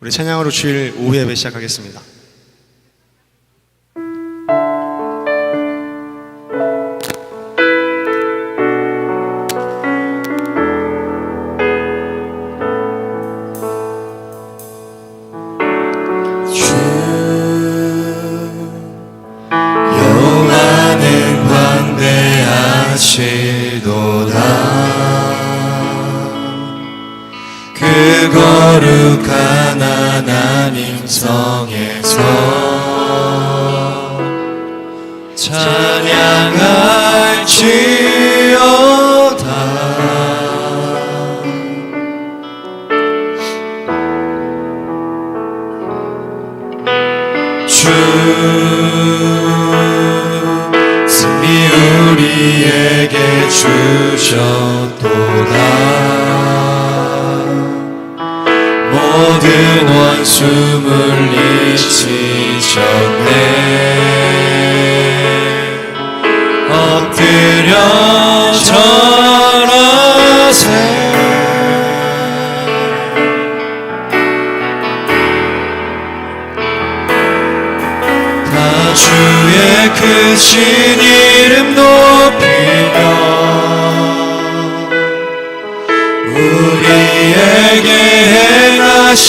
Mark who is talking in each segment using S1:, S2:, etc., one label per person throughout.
S1: 우리 찬양으로 주일 오후 예배 시작하겠습니다.
S2: 여호와는 광대하시도다. 그 거룩한 하나님 성에서 찬양할지어다. 주 승리 우리에게 주셨도다. 모든 원수 물리치셨네. 엎드려 절하세. 다 주의 크신 이름 높이며 우리에게 행하신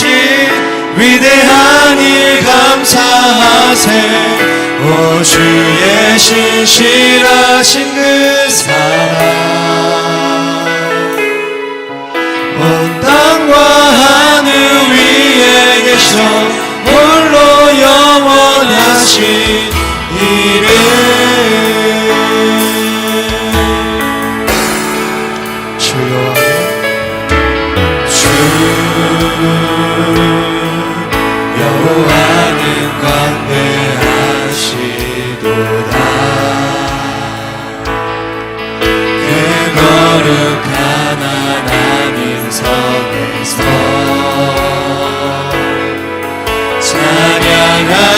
S2: 위대한 일 감사하세. 오 주의 신실하신 그 사랑 온 땅과 하늘 위에 계셔 홀로 영원하신 이름. 여호와는 광대하시도다. 그 거룩한 하나님 성에서 찬양할지어다.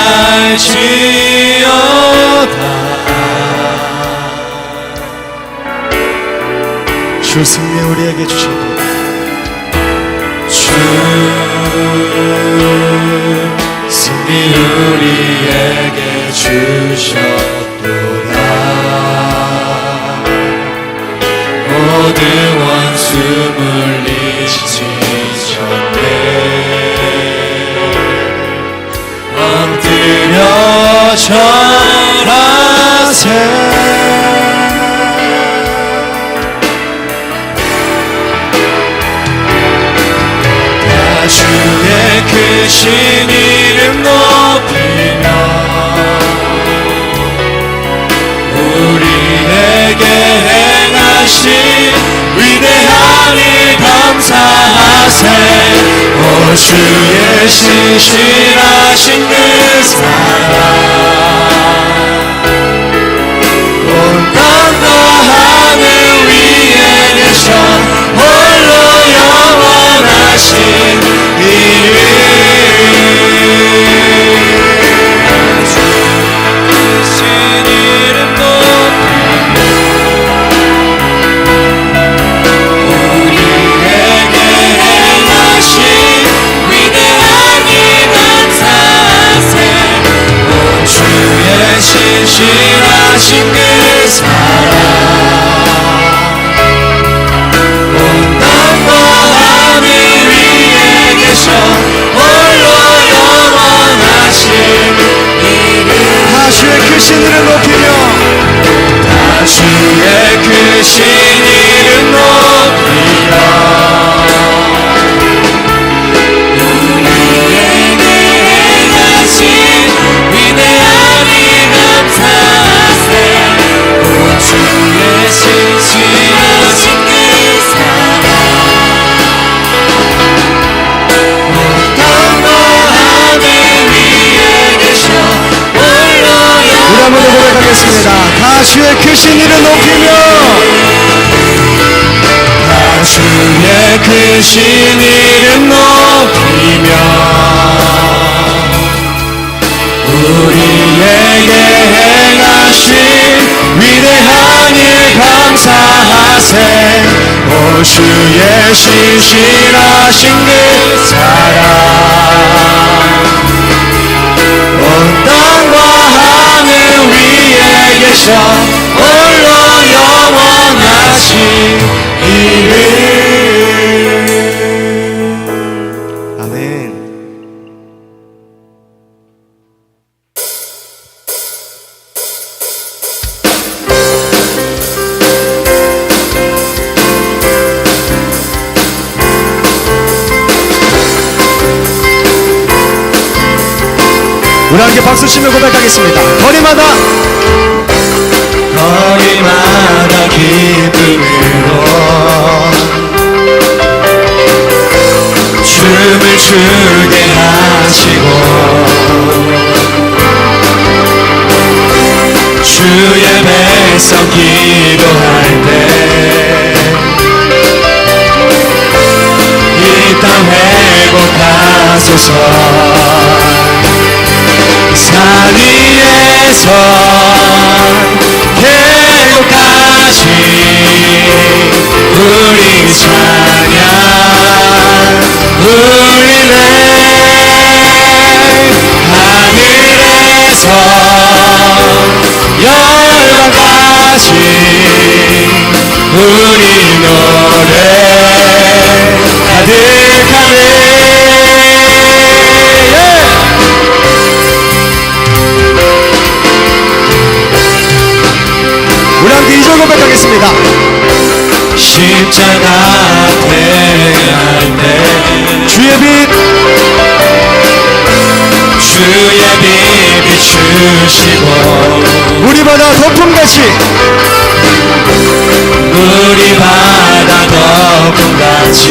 S1: 주 승리 우리에게 주셨도다.
S2: 승리 우리에게 주셨도다. 모든 원수 물리치셨네. 엎드려 절하세. 주의 크신 이름 높이며 우리에게 행하신 위대한 일 감사하세. 오 주의 신실하신 그 사랑 온 땅과 하늘 위에 계셔 홀로 영원하신 이름. 주신 이름 높이며 우리에게 행하신 위대한 일 감사하세. 오 주의 신실하신 그 사랑 온 땅과 하늘 위에 계셔 홀로 영원하신 이름.
S1: 다 주의 크신 이름 높이며
S2: 다 주의 크신 이름 높이며 우리에게 행하신 위대한 일 감사하세. 오 주의 신실하신 그 사랑 온 땅과 하늘 위에 계셔 홀로
S1: 우리 한번 더 고백하겠습니다. 다 주의 크신 이름 높이며
S2: 다 주의 크신 이름 높이며 우리에게 행하신 위대한 일 감사하세. 오 주의 신실하신 그 사랑 되셔 홀로 영원하신 이름.
S1: 아멘. 우리 함께 박수 치며 고백하겠습니다. 거리마다
S2: 기쁨으로 춤을 추게 하시고 주의 백성 기도할 때 이 땅 회복하소서. 산 위에서 회복하신 우리 찬양 울리네. 하늘에서 열방하신 우리 노래 가득하네.
S1: 우리 함께 이절 고백하겠습니다.
S2: 십자가 앞에 갈 때
S1: 주의 빛
S2: 비추시고
S1: 우리 바다 덮음같이
S2: 우리 바다 덮음같이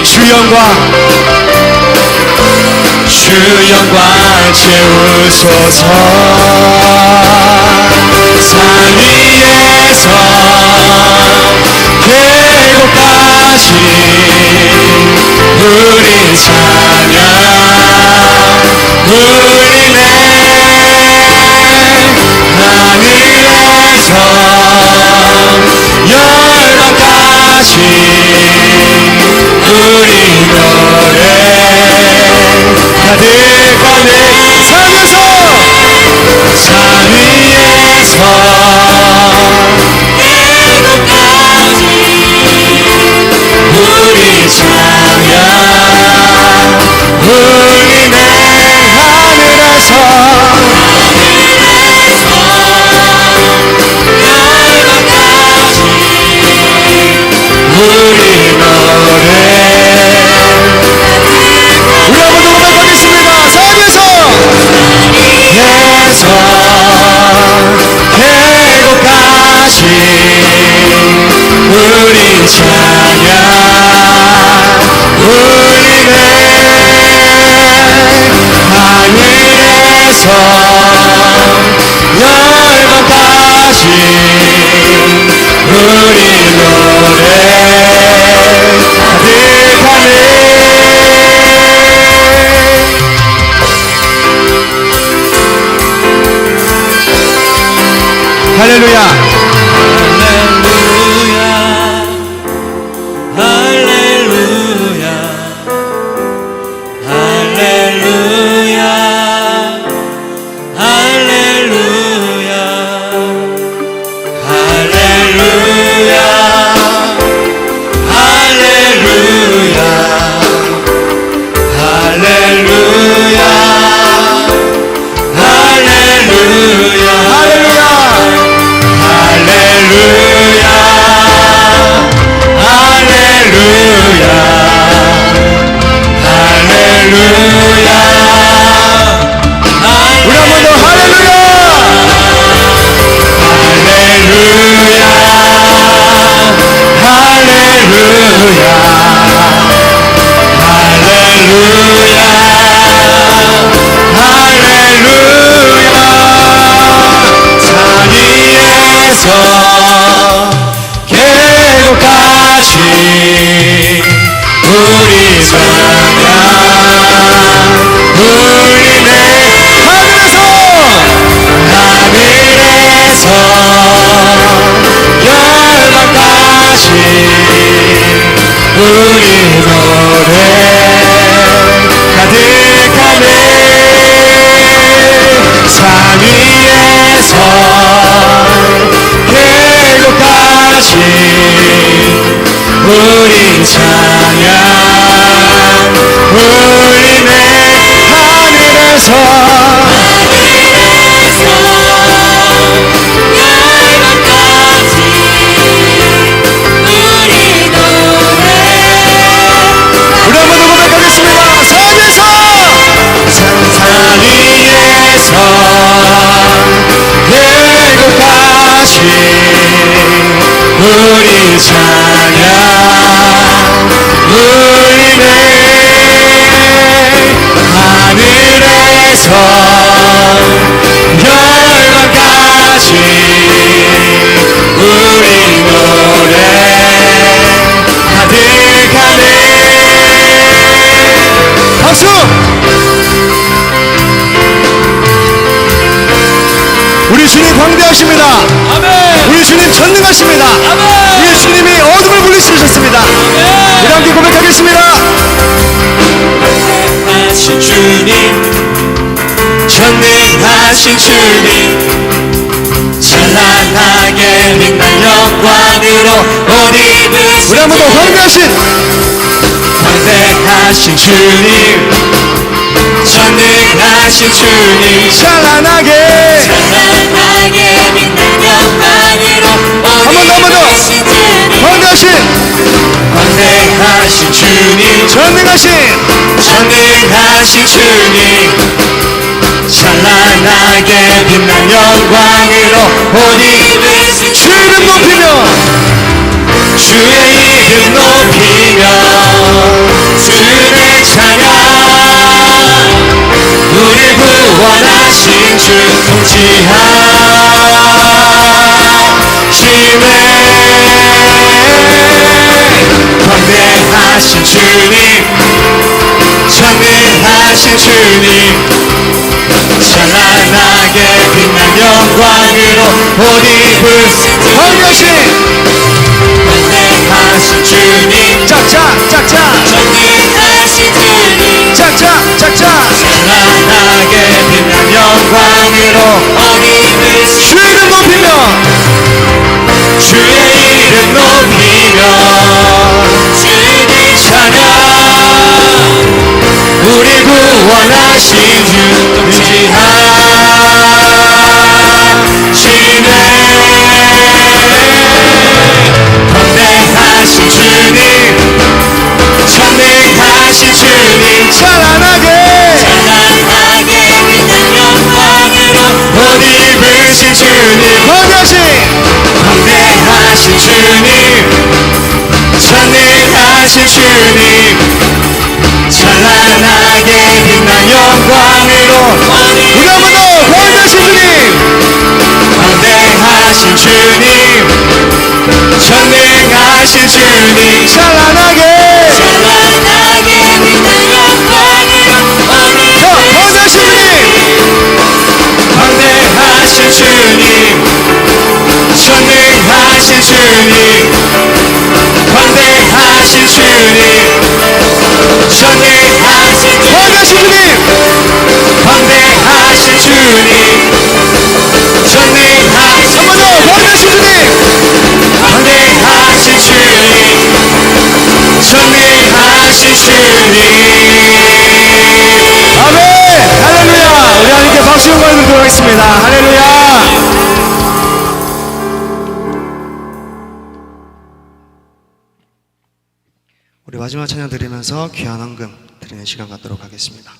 S2: 주 영광 채우소서. 산 위에서 회복하신 우리 찬양 울리네. 하늘에서 열방하신 우리 노래 가득하네. 산 위에서 회복하신 우리 찬양 울리네. 하늘에서 열방하신 우리 노래.
S1: 우리 한번 더 고백하겠습니다. 산에서
S2: 회복하신 우리 찬양 울리네. 하늘에서 열방하신 우리 노래 가득하네.
S1: 할렐루야.
S2: 할렐루야 할렐루야 할렐루야 할렐루야 할렐루야 할렐루야 할렐루야 계곡하신 우리 찬양 울리네. 하늘에서 열방하신 우리 노래 가득하네. 산 위에서 우리 찬양 울리네 하늘에서 우리 한번 더 고백하겠습니다. 산에서 산산 위에서 계곡까지 우리 찬양 울리네 하늘에서 열방까지 우리 노래 가득하네. 박수! 우리 주님 광대하십니다.
S1: 아멘.
S2: 우리 주님 전능하십니다.
S1: 아멘.
S2: 우리 주님이 어둠을 물리치셨습니다. 우리 함께 고백하겠습니다. 전능하신 주님, 전능하신 주님, 찬란하게 빛난 영광으로 옷 입으신 우리 한번 더 광대하신 주님, 전능하신 주님, 찬란하게 빛난 영광으로 옷 입으신 광대하신 주님, 전능하신 주님, 찬란하게 빛난 영광으로 옷 입으신 주의 이름 높이며 주의 이름 높이며 주의 찬양 우리 구원하신 주 통치하시네 광대하신 주님 전능하신 주님 찬란하게 빛난 영광으로 옷 입으신 광대하신 주님 짝짝짝짝 전능하신 주님 짝짝짝짝 찬란하게 빛난 영광으로 옷 입으신 주의 이름 높이며 주의 이름 높이며 주의 찬양 우리 구원하신 주 통치하시네 광대하신 주님 전능하신 주님 찬란하게 빛난 영광으로 옷 입으신 주님 광대하신 주님 전능하신 주님 찬란하게 빛난 영광으로 우리 한번 더 광대하신 주님 전능하신 주님 찬란하게 빛난 영광으로 광대하신 주님 전능하신 주님 광대하신 주님 전능하신 주님 광대하신 주님 전능하신 광대하신 주님 전능하신 주님 아멘 할렐루야 우리 하나님께 박수 영광을 드리도록 하겠습니다. 할렐루야. 우리 마지막 찬양 드리면서 귀한 헌금 드리는 시간 갖도록 하겠습니다.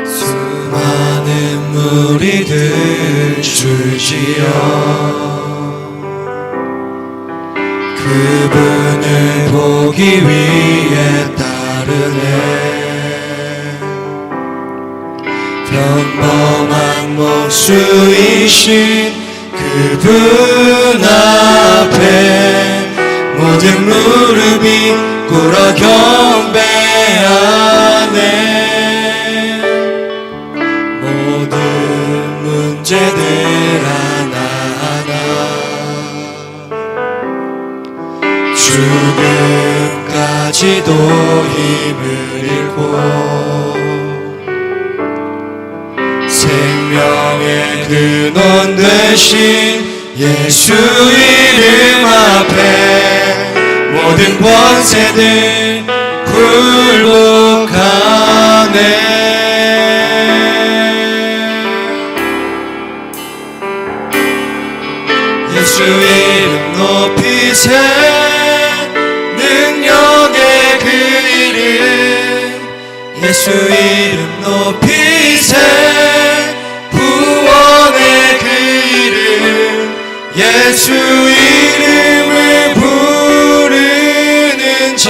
S2: 수많은 무리들 줄지어 그분을 보기 위해 따르네 평범한 목수이신 그분 앞에 모든 무릎이 꿇어 경배하네 모든 문제 죽음까지도 힘을 잃고 생명의 근원 되신 예수 이름 앞에 모든 권세들 굴복하네. 예수 이름 높이세 능력의 그 이름 예수 이름 높이세 구원의 그 이름 예수 이름을 부르는 자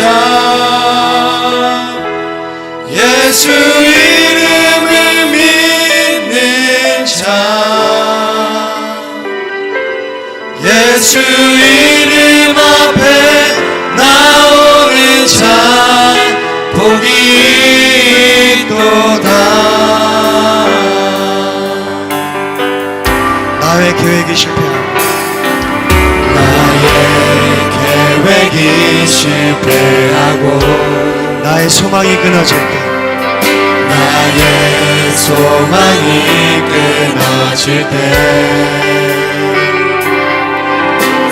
S2: 예수 이름을 믿는 자 예수 이름 앞에 나오는 자 복이 있도다. 나의 계획이 실패하고 나의 계획이 실패하고 나의 소망이 끊어질 때 나의 소망이 끊어질 때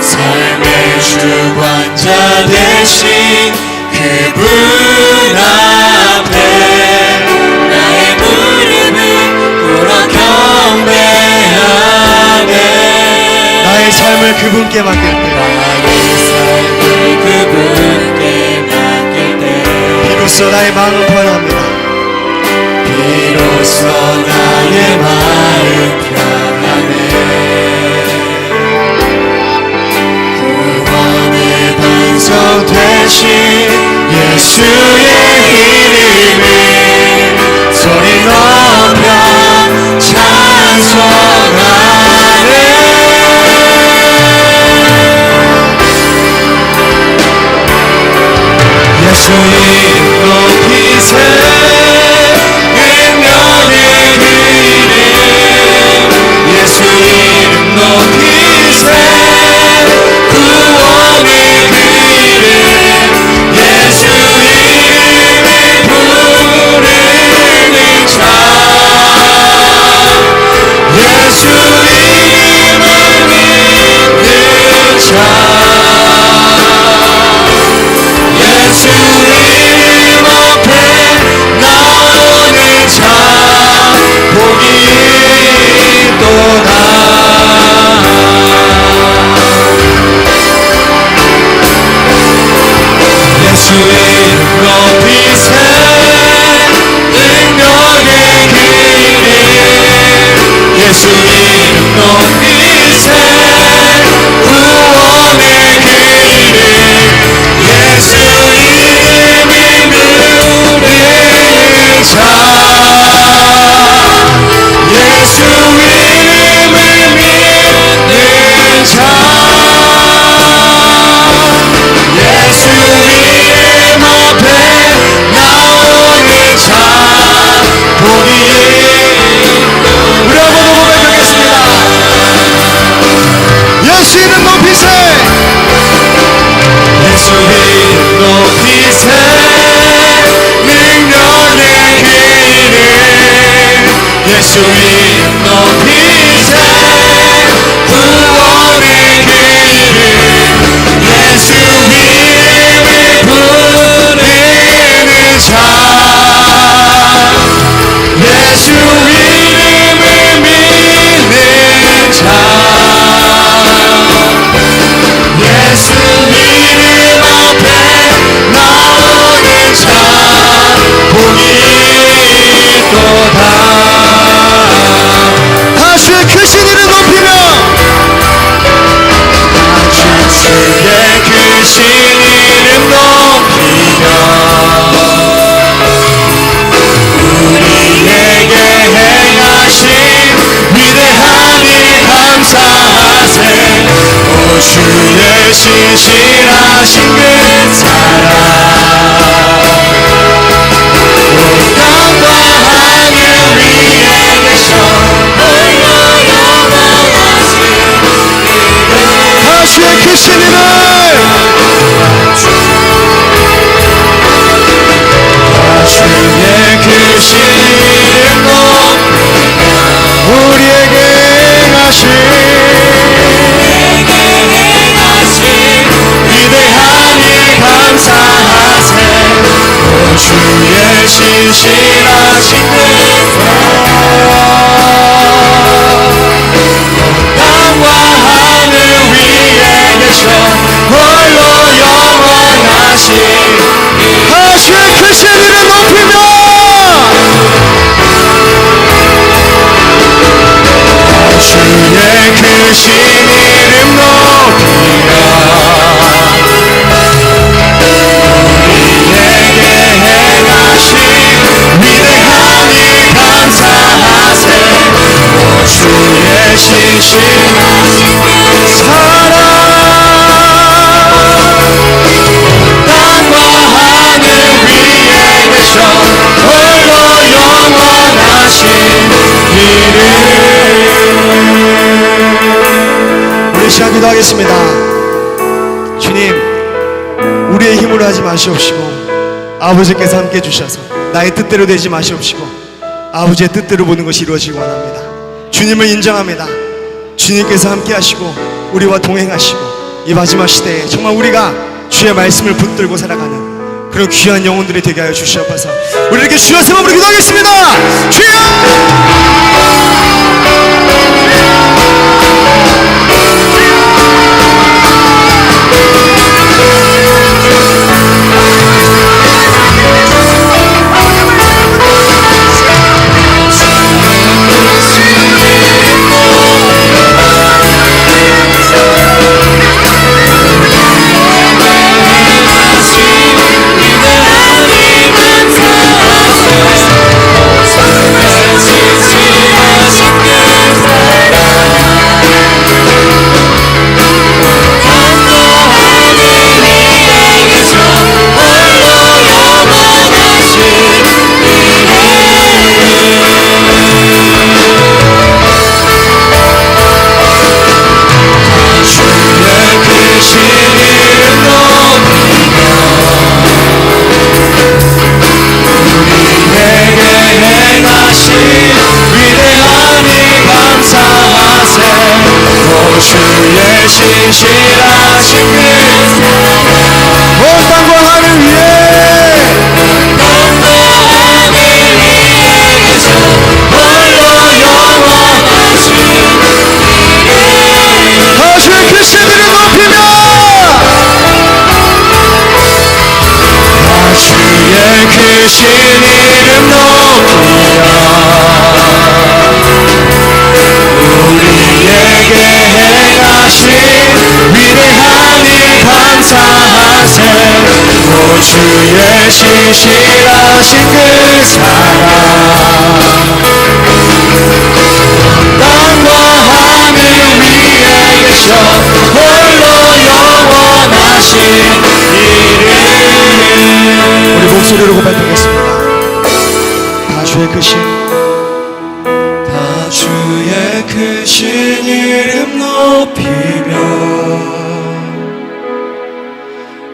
S2: 삶의 주관자 되신 그분 앞에 나의 무릎을 꿇어 경배하네. 나의 삶을 그분께 맡길 때 나의 삶을 그분께 맡길 때 비로소 나의 마음은 편합니다. 비로소 나의 마음 편하네. 되신 예수의 이름을 소리 높여 찬송하네. 예수 이름 높이세 능력의 그 이름 예수 이름 높이세 구원의 그 예수 이름을 부르는 자 예수 이름을 믿는 자 예수 이름 앞에 나오는 자 복이 있도다. 예수 이름 높이세 능력의 그 이름 예수 이름 높이세 구원의 그 이름 예수 이름을 부르는 자 예수 이름을 믿는 자 예수 이름 앞에 나오는 자 복이 우리 한번 고백하겠습니다. 예수 이름 높이세 예수 이름 높이세 능력의 그 이름 예수 이름 높이세 구원의 그 이름 예수 이름을 부르는 자 예수 이름을 믿는 자 예수 이름 앞에 나오는 자 복이 있도다. 다시 크신 이름 높이며 주의 크신 이름 높이며 우리에게 행하신 위대한 일 감사하세. 오 주의 신실하신 그 사랑 온 땅과 하늘 위에 계셔 홀로 영원하신 다시의 크신 이름
S1: 시간 기도하겠습니다. 주님, 우리의 힘으로 하지 마시옵시고 아버지께서 함께 해주셔서 나의 뜻대로 되지 마시옵시고 아버지의 뜻대로 보는 것이 이루어지기 원합니다. 주님을 인정합니다. 주님께서 함께 하시고 우리와 동행하시고 이 마지막 시대에 정말 우리가 주의 말씀을 붙들고 살아가는 그런 귀한 영혼들이 되게 하여 주시옵소서. 우리 이렇게 주여 세번으로 기도하겠습니다. 주여!
S2: 주의 신실하신 그 사랑 땅과 하늘 위에 계셔 홀로 영원하신 이름.
S1: 우리 목소리로 고백하겠습니다. 다 주의 크신
S2: 다 주의 크신 이름 높이며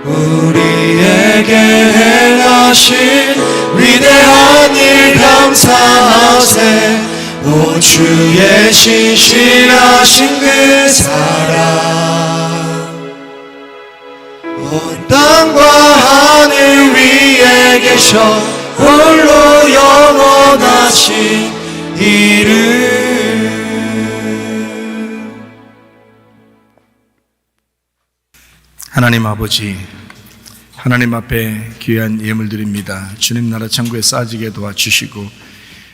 S2: 우리에게 행하신 위대한 일 감사하세. 오 주의 신실하신 그 사랑 온 땅과 하늘 위에 계셔 홀로 영원하신 이름.
S3: 하나님 아버지, 하나님 앞에 귀한 예물 드립니다. 주님 나라 천국에 쌓아지게 도와주시고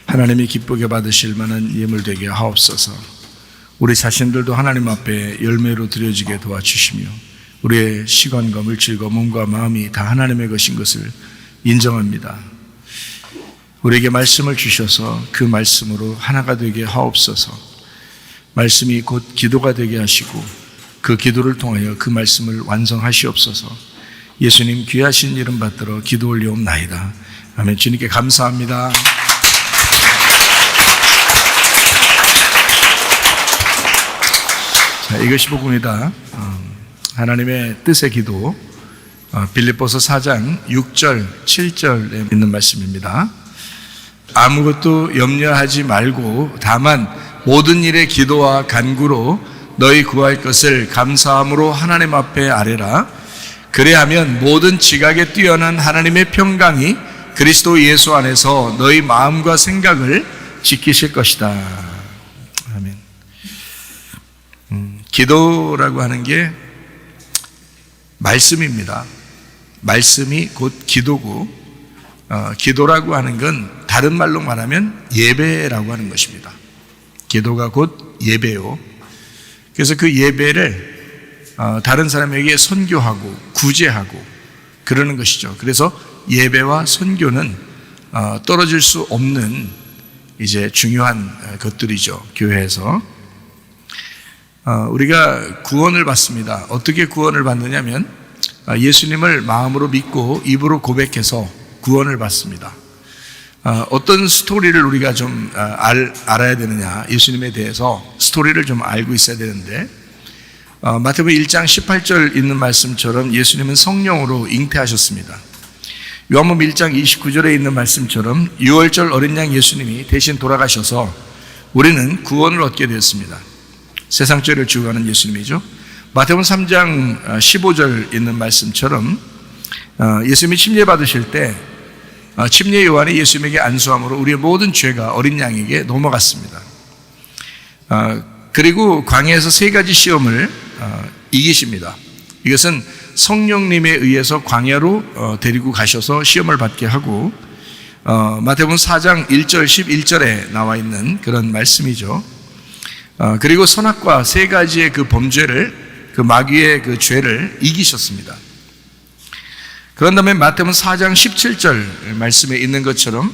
S3: 하나님이 기쁘게 받으실 만한 예물 되게 하옵소서. 우리 자신들도 하나님 앞에 열매로 드려지게 도와주시며 우리의 시간과 물질과 몸과 마음이 다 하나님의 것인 것을 인정합니다. 우리에게 말씀을 주셔서 그 말씀으로 하나가 되게 하옵소서. 말씀이 곧 기도가 되게 하시고 그 기도를 통하여 그 말씀을 완성하시옵소서. 예수님 귀하신 이름 받들어 기도 올리옵나이다. 아멘. 주님께 감사합니다. 자, 이것이 복음이다. 하나님의 뜻의 기도, 빌립보서 4장 6절 7절에 있는 말씀입니다. 아무것도 염려하지 말고 다만 모든 일에 기도와 간구로 너희 구할 것을 감사함으로 하나님 앞에 아뢰라. 그래야면 모든 지각에 뛰어난 하나님의 평강이 그리스도 예수 안에서 너희 마음과 생각을 지키실 것이다. 아멘. 기도라고 하는 게 말씀입니다. 말씀이 곧 기도고, 기도라고 하는 건 다른 말로 말하면 예배라고 하는 것입니다. 기도가 곧 예배요. 그래서 그 예배를 다른 사람에게 선교하고 구제하고 그러는 것이죠. 그래서 예배와 선교는 떨어질 수 없는 이제 중요한 것들이죠. 교회에서 우리가 구원을 받습니다. 어떻게 구원을 받느냐면 예수님을 마음으로 믿고 입으로 고백해서 구원을 받습니다. 어떤 스토리를 우리가 좀 알아야 되느냐, 예수님에 대해서 스토리를 좀 알고 있어야 되는데, 마태복음 1장 18절 있는 말씀처럼 예수님은 성령으로 잉태하셨습니다. 요한복음 1장 29절에 있는 말씀처럼 유월절 어린 양 예수님이 대신 돌아가셔서 우리는 구원을 얻게 되었습니다. 세상 죄를 지고 가는 예수님이죠. 마태복음 3장 15절 있는 말씀처럼 예수님이 침례 받으실 때 침례 요한이 예수님에게 안수함으로 우리의 모든 죄가 어린 양에게 넘어갔습니다. 그리고 광야에서 세 가지 시험을 이기십니다. 이것은 성령님에 의해서 광야로 데리고 가셔서 시험을 받게 하고 마태복음 4장 1절 11절에 나와 있는 그런 말씀이죠. 그리고 선악과 세 가지의 그 범죄를, 그 마귀의 그 죄를 이기셨습니다. 그런 다음에 마태복음 4장 17절 말씀에 있는 것처럼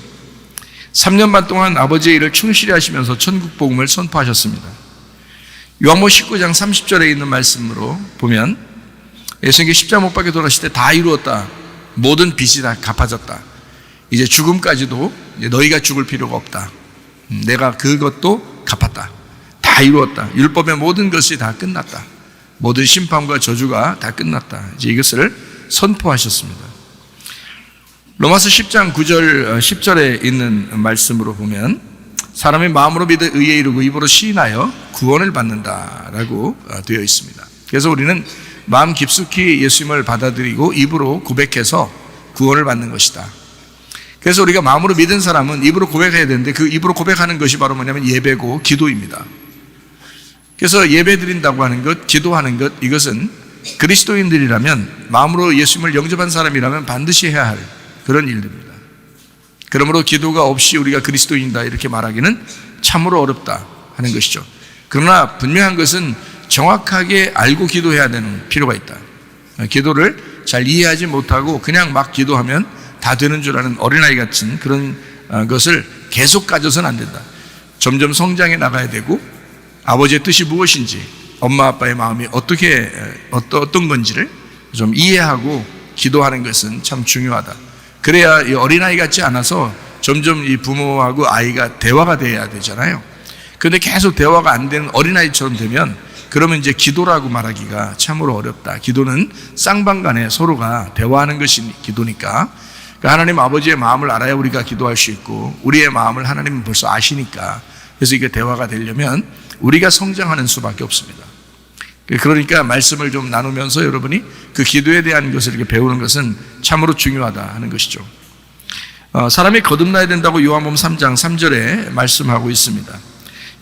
S3: 3년 반 동안 아버지의 일을 충실히 하시면서 천국 복음을 선포하셨습니다. 요한복음 19장 30절에 있는 말씀으로 보면 예수님께 십자가 못 박혀 돌아가실 때 다 이루었다. 모든 빚이 다 갚아졌다. 이제 죽음까지도 너희가 죽을 필요가 없다. 내가 그것도 갚았다. 다 이루었다. 율법의 모든 것이 다 끝났다. 모든 심판과 저주가 다 끝났다. 이제 이것을 선포하셨습니다. 로마서 10장 9절 10절에 있는 말씀으로 보면 사람이 마음으로 믿어 의에 이르고 입으로 시인하여 구원을 받는다라고 되어 있습니다. 그래서 우리는 마음 깊숙이 예수님을 받아들이고 입으로 고백해서 구원을 받는 것이다. 그래서 우리가 마음으로 믿은 사람은 입으로 고백해야 되는데 그 입으로 고백하는 것이 바로 뭐냐면 예배고 기도입니다. 그래서 예배 드린다고 하는 것, 기도하는 것, 이것은 그리스도인들이라면, 마음으로 예수님을 영접한 사람이라면 반드시 해야 할 그런 일들입니다. 그러므로 기도가 없이 우리가 그리스도인이다 이렇게 말하기는 참으로 어렵다 하는 것이죠. 그러나 분명한 것은 정확하게 알고 기도해야 되는 필요가 있다. 기도를 잘 이해하지 못하고 그냥 막 기도하면 다 되는 줄 아는 어린아이 같은 그런 것을 계속 가져서는 안 된다. 점점 성장해 나가야 되고 아버지의 뜻이 무엇인지, 엄마 아빠의 마음이 어떤 건지를 좀 이해하고 기도하는 것은 참 중요하다. 그래야 이 어린아이 같지 않아서 점점 이 부모하고 아이가 대화가 돼야 되잖아요. 그런데 계속 대화가 안 되는 어린아이처럼 되면 그러면 이제 기도라고 말하기가 참으로 어렵다. 기도는 쌍방간에 서로가 대화하는 것이 기도니까, 그러니까 하나님 아버지의 마음을 알아야 우리가 기도할 수 있고 우리의 마음을 하나님은 벌써 아시니까, 그래서 이게 대화가 되려면 우리가 성장하는 수밖에 없습니다. 그러니까 말씀을 좀 나누면서 여러분이 그 기도에 대한 것을 이렇게 배우는 것은 참으로 중요하다 하는 것이죠. 사람이 거듭나야 된다고 요한복음 3장 3절에 말씀하고 있습니다.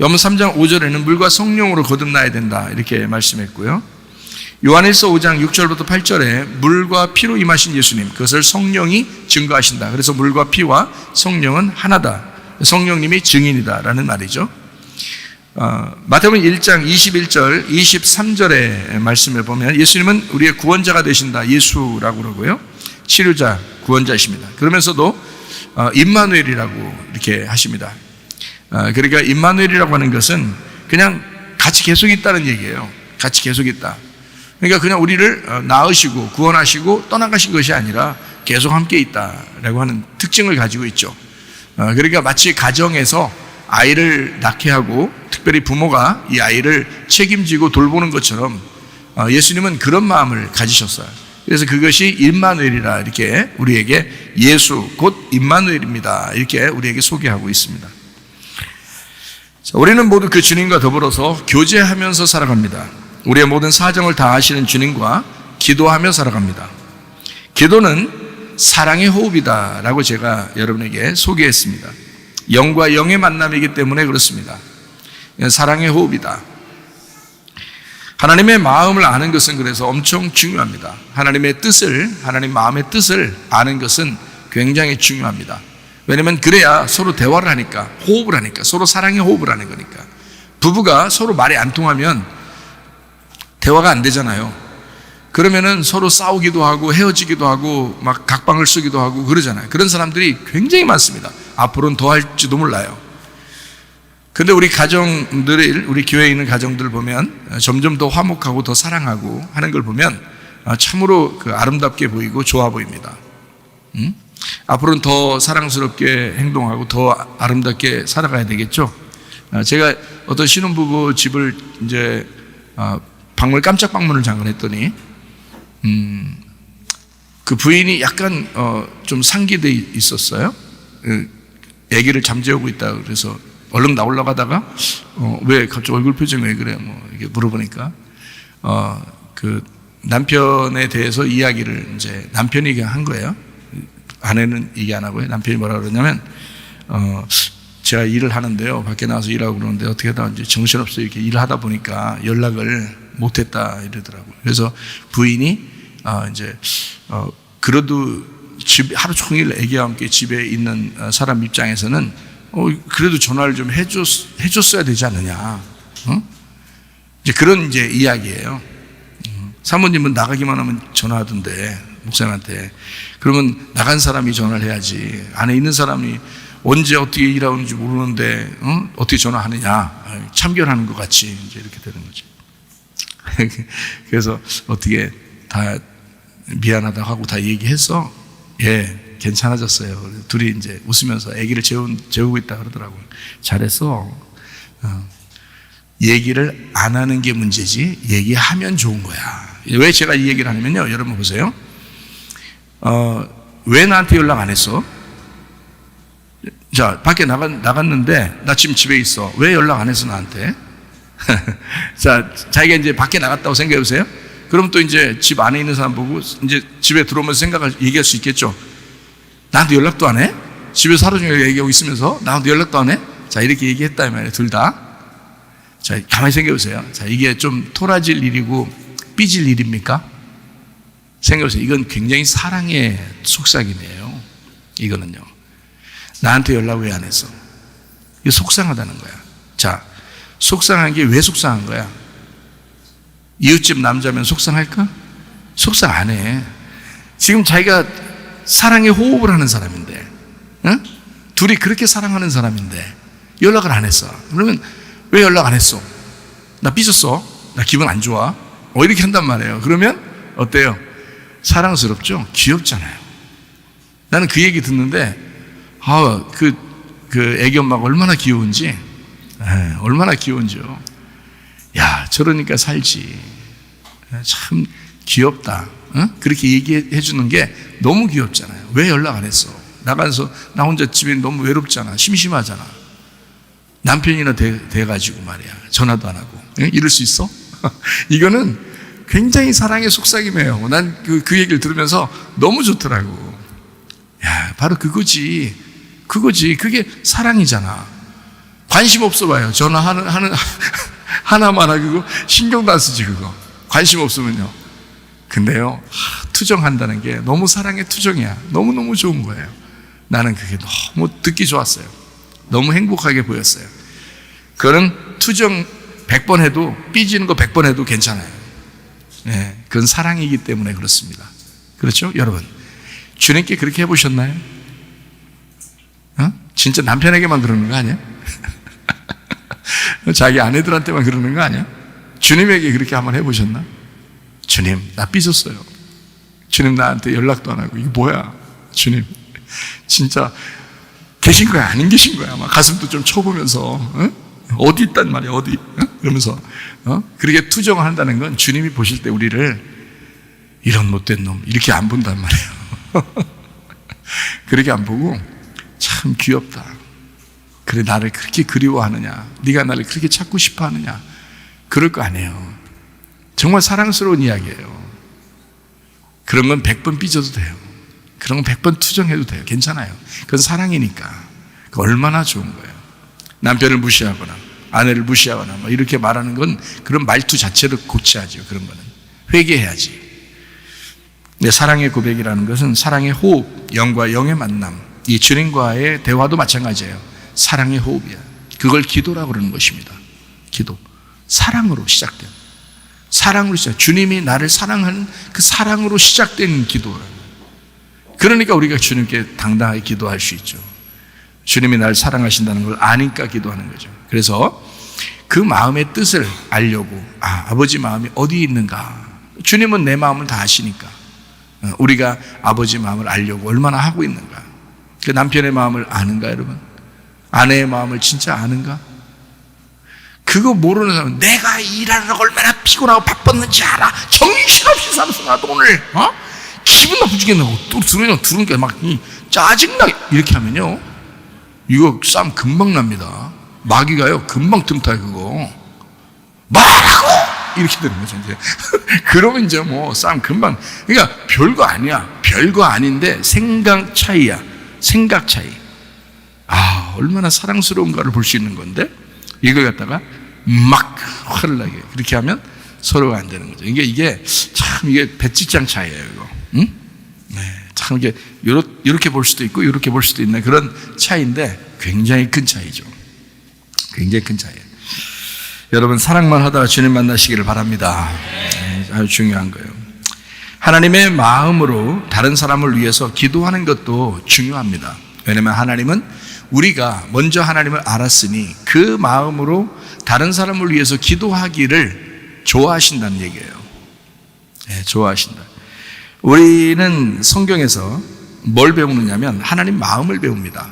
S3: 요한복음 3장 5절에는 물과 성령으로 거듭나야 된다 이렇게 말씀했고요. 요한일서 5장 6절부터 8절에 물과 피로 임하신 예수님, 그것을 성령이 증거하신다. 그래서 물과 피와 성령은 하나다. 성령님이 증인이다라는 말이죠. 마태복음 1장 21절 23절의 말씀을 보면 예수님은 우리의 구원자가 되신다. 예수라고 그러고요, 치료자, 구원자이십니다. 그러면서도 임마누엘이라고 이렇게 하십니다. 그러니까 임마누엘이라고 하는 것은 그냥 같이 계속 있다는 얘기예요. 같이 계속 있다. 그러니까 그냥 우리를 낳으시고 구원하시고 떠나가신 것이 아니라 계속 함께 있다라고 하는 특징을 가지고 있죠. 그러니까 마치 가정에서 아이를 낳게 하고 특별히 부모가 이 아이를 책임지고 돌보는 것처럼 예수님은 그런 마음을 가지셨어요. 그래서 그것이 임마누엘이라 이렇게 우리에게, 예수 곧 임마누엘입니다 이렇게 우리에게 소개하고 있습니다. 자, 우리는 모두 그 주님과 더불어서 교제하면서 살아갑니다. 우리의 모든 사정을 다 아시는 주님과 기도하며 살아갑니다. 기도는 사랑의 호흡이다 라고 제가 여러분에게 소개했습니다. 영과 영의 만남이기 때문에 그렇습니다. 사랑의 호흡이다. 하나님의 마음을 아는 것은 그래서 엄청 중요합니다. 하나님의 뜻을, 하나님 마음의 뜻을 아는 것은 굉장히 중요합니다. 왜냐하면 그래야 서로 대화를 하니까, 호흡을 하니까, 서로 사랑의 호흡을 하는 거니까. 부부가 서로 말이 안 통하면 대화가 안 되잖아요. 그러면은 서로 싸우기도 하고 헤어지기도 하고 막 각방을 쓰기도 하고 그러잖아요. 그런 사람들이 굉장히 많습니다. 앞으로는 더 할지도 몰라요. 근데 우리 가정들, 우리 교회에 있는 가정들 보면 점점 더 화목하고 더 사랑하고 하는 걸 보면 참으로 그 아름답게 보이고 좋아 보입니다. 앞으로는 더 사랑스럽게 행동하고 더 아름답게 살아가야 되겠죠. 제가 어떤 신혼부부 집을 이제 방문을 깜짝 방문을 잠깐 했더니 그 부인이 약간 좀 상기돼 있었어요. 아기를 잠재우고 있다 그래서 얼른 나오려고 하다가 왜 갑자기 얼굴 표정이 왜 그래? 뭐 이렇게 물어보니까 그 남편에 대해서 이야기를 이제 남편이 그냥 한 거예요. 아내는 얘기 안 하고요. 남편이 뭐라 그러냐면 제가 일을 하는데요. 밖에 나가서 일하고 그러는데 어떻게 하다 이제 정신없어 이렇게 일을 하다 보니까 연락을 못했다 이러더라고요. 그래서 부인이 이제 그래도 집 하루 종일 아기와 함께 집에 있는 사람 입장에서는 그래도 전화를 좀 해줬어야 되지 않느냐. 이제 그런 이제 이야기예요. 사모님은 나가기만 하면 전화하던데 목사님한테. 그러면 나간 사람이 전화를 해야지. 안에 있는 사람이 언제 어떻게 일하는지 모르는데 어떻게 전화하느냐. 참견하는 것 같이 이제 이렇게 되는 거죠. 그래서 어떻게 다 미안하다고 하고 다 얘기해서 예 괜찮아졌어요. 둘이 이제 웃으면서 아기를 재우고 있다 그러더라고요. 잘했어. 얘기를 안 하는 게 문제지 얘기하면 좋은 거야. 왜 제가 이 얘기를 하냐면요, 여러분 보세요. 왜 나한테 연락 안 했어? 자, 밖에 나갔는데 나 지금 집에 있어. 왜 연락 안 했어 나한테? 자, 자기가 이제 밖에 나갔다고 생각해 보세요. 그럼 또 이제 집 안에 있는 사람 보고 이제 집에 들어오면서 얘기할 수 있겠죠. 나한테 연락도 안 해? 집에서 하루 종일 얘기하고 있으면서 나한테 연락도 안 해? 자, 이렇게 얘기했다 이 말이에요, 둘 다. 자, 가만히 생각해 보세요. 자, 이게 좀 토라질 일이고 삐질 일입니까? 생각해 보세요. 이건 굉장히 사랑의 속삭임이에요. 이거는요. 나한테 연락 왜 안 했어? 이거 속상하다는 거야. 자, 속상한 게 왜 속상한 거야? 이웃집 남자면 속상할까? 속상 안 해. 지금 자기가 사랑의 호흡을 하는 사람인데, 응? 둘이 그렇게 사랑하는 사람인데 연락을 안 했어. 그러면 왜 연락 안 했어? 나 삐졌어. 나 기분 안 좋아. 이렇게 한단 말이에요. 그러면 어때요? 사랑스럽죠? 귀엽잖아요. 나는 그 얘기 듣는데 그 애기 엄마가 얼마나 귀여운지, 얼마나 귀여운지요. 야, 저러니까 살지. 참 귀엽다. 그렇게 얘기해 주는 게 너무 귀엽잖아요. 왜 연락 안 했어? 나가서 나 혼자 집에 너무 외롭잖아. 심심하잖아. 남편이나 돼가지고 말이야. 전화도 안 하고. 이럴 수 있어? 이거는 굉장히 사랑의 속삭임이에요. 난 그 얘기를 들으면서 너무 좋더라고. 야, 바로 그거지. 그게 사랑이잖아. 관심 없어 봐요. 전화하는 하나만 하고 신경도 안 쓰지 그거. 관심 없으면요. 근데요, 투정한다는 게 너무 사랑의 투정이야. 너무너무 좋은 거예요. 나는 그게 너무 듣기 좋았어요. 너무 행복하게 보였어요. 그거는 투정 100번 해도, 삐지는 거 100번 해도 괜찮아요. 네, 그건 사랑이기 때문에 그렇습니다. 그렇죠? 여러분, 주님께 그렇게 해보셨나요? 진짜 남편에게만 그러는 거 아니야? 자기 아내들한테만 그러는 거 아니야? 주님에게 그렇게 한번 해보셨나? 주님, 나 삐졌어요. 주님, 나한테 연락도 안 하고. 이게 뭐야? 주님, 진짜 계신 거야? 아닌 계신 거야? 막 가슴도 좀 쳐보면서, 어디 있단 말이야, 어디? 그러면서, 그렇게 투정을 한다는 건 주님이 보실 때 우리를 이런 못된 놈, 이렇게 안 본단 말이에요. 그렇게 안 보고, 참 귀엽다. 그래, 나를 그렇게 그리워하느냐? 네가 나를 그렇게 찾고 싶어 하느냐? 그럴 거 아니에요. 정말 사랑스러운 이야기예요. 그런 건 100번 삐져도 돼요. 그런 건 100번 투정해도 돼요. 괜찮아요. 그건 사랑이니까. 얼마나 좋은 거예요. 남편을 무시하거나 아내를 무시하거나 뭐 이렇게 말하는 건 그런 말투 자체를 고쳐야죠. 그런 거는 회개해야지. 근데 사랑의 고백이라는 것은 사랑의 호흡, 영과 영의 만남, 이 주님과의 대화도 마찬가지예요. 사랑의 호흡이야. 그걸 기도라고 그러는 것입니다. 기도. 사랑으로 시작된, 사랑으로 시작. 주님이 나를 사랑하는 그 사랑으로 시작된 기도라고. 그러니까 우리가 주님께 당당하게 기도할 수 있죠. 주님이 나를 사랑하신다는 걸 아니까 기도하는 거죠. 그래서 그 마음의 뜻을 알려고, 아버지 마음이 어디 있는가. 주님은 내 마음을 다 아시니까 우리가 아버지 마음을 알려고 얼마나 하고 있는가. 그 남편의 마음을 아는가, 여러분? 아내의 마음을 진짜 아는가? 그거 모르는 사람은 내가 일하느라고 얼마나 피곤하고 바빴는지 알아? 정신없이 살았어 나도 오늘. 기분 나쁘 죽겠네. 또 들으니까 막 짜증나게 이렇게 하면요, 이거 싸움 금방 납니다. 마귀가요 금방 틈타요. 그거 말하고 이렇게 되는 거죠 이제. 그러면 이제 뭐 싸움 금방. 그러니까 별거 아니야. 별거 아닌데 생각 차이야. 생각 차이. 얼마나 사랑스러운가를 볼 수 있는 건데 이걸 갖다가 막 화를 나게 그렇게 하면 서로가 안 되는 거죠. 이게 참 이게 배직장 차이예요. 이거. 응? 네, 참 이게 이렇게 볼 수도 있고 이렇게 볼 수도 있는 그런 차이인데 굉장히 큰 차이죠. 굉장히 큰 차이예요. 여러분 사랑만 하다가 주님 만나시기를 바랍니다. 네, 아주 중요한 거예요. 하나님의 마음으로 다른 사람을 위해서 기도하는 것도 중요합니다. 왜냐하면 하나님은 우리가 먼저 하나님을 알았으니 그 마음으로 다른 사람을 위해서 기도하기를 좋아하신다는 얘기예요. 네, 좋아하신다. 우리는 성경에서 뭘 배우느냐면 하나님 마음을 배웁니다.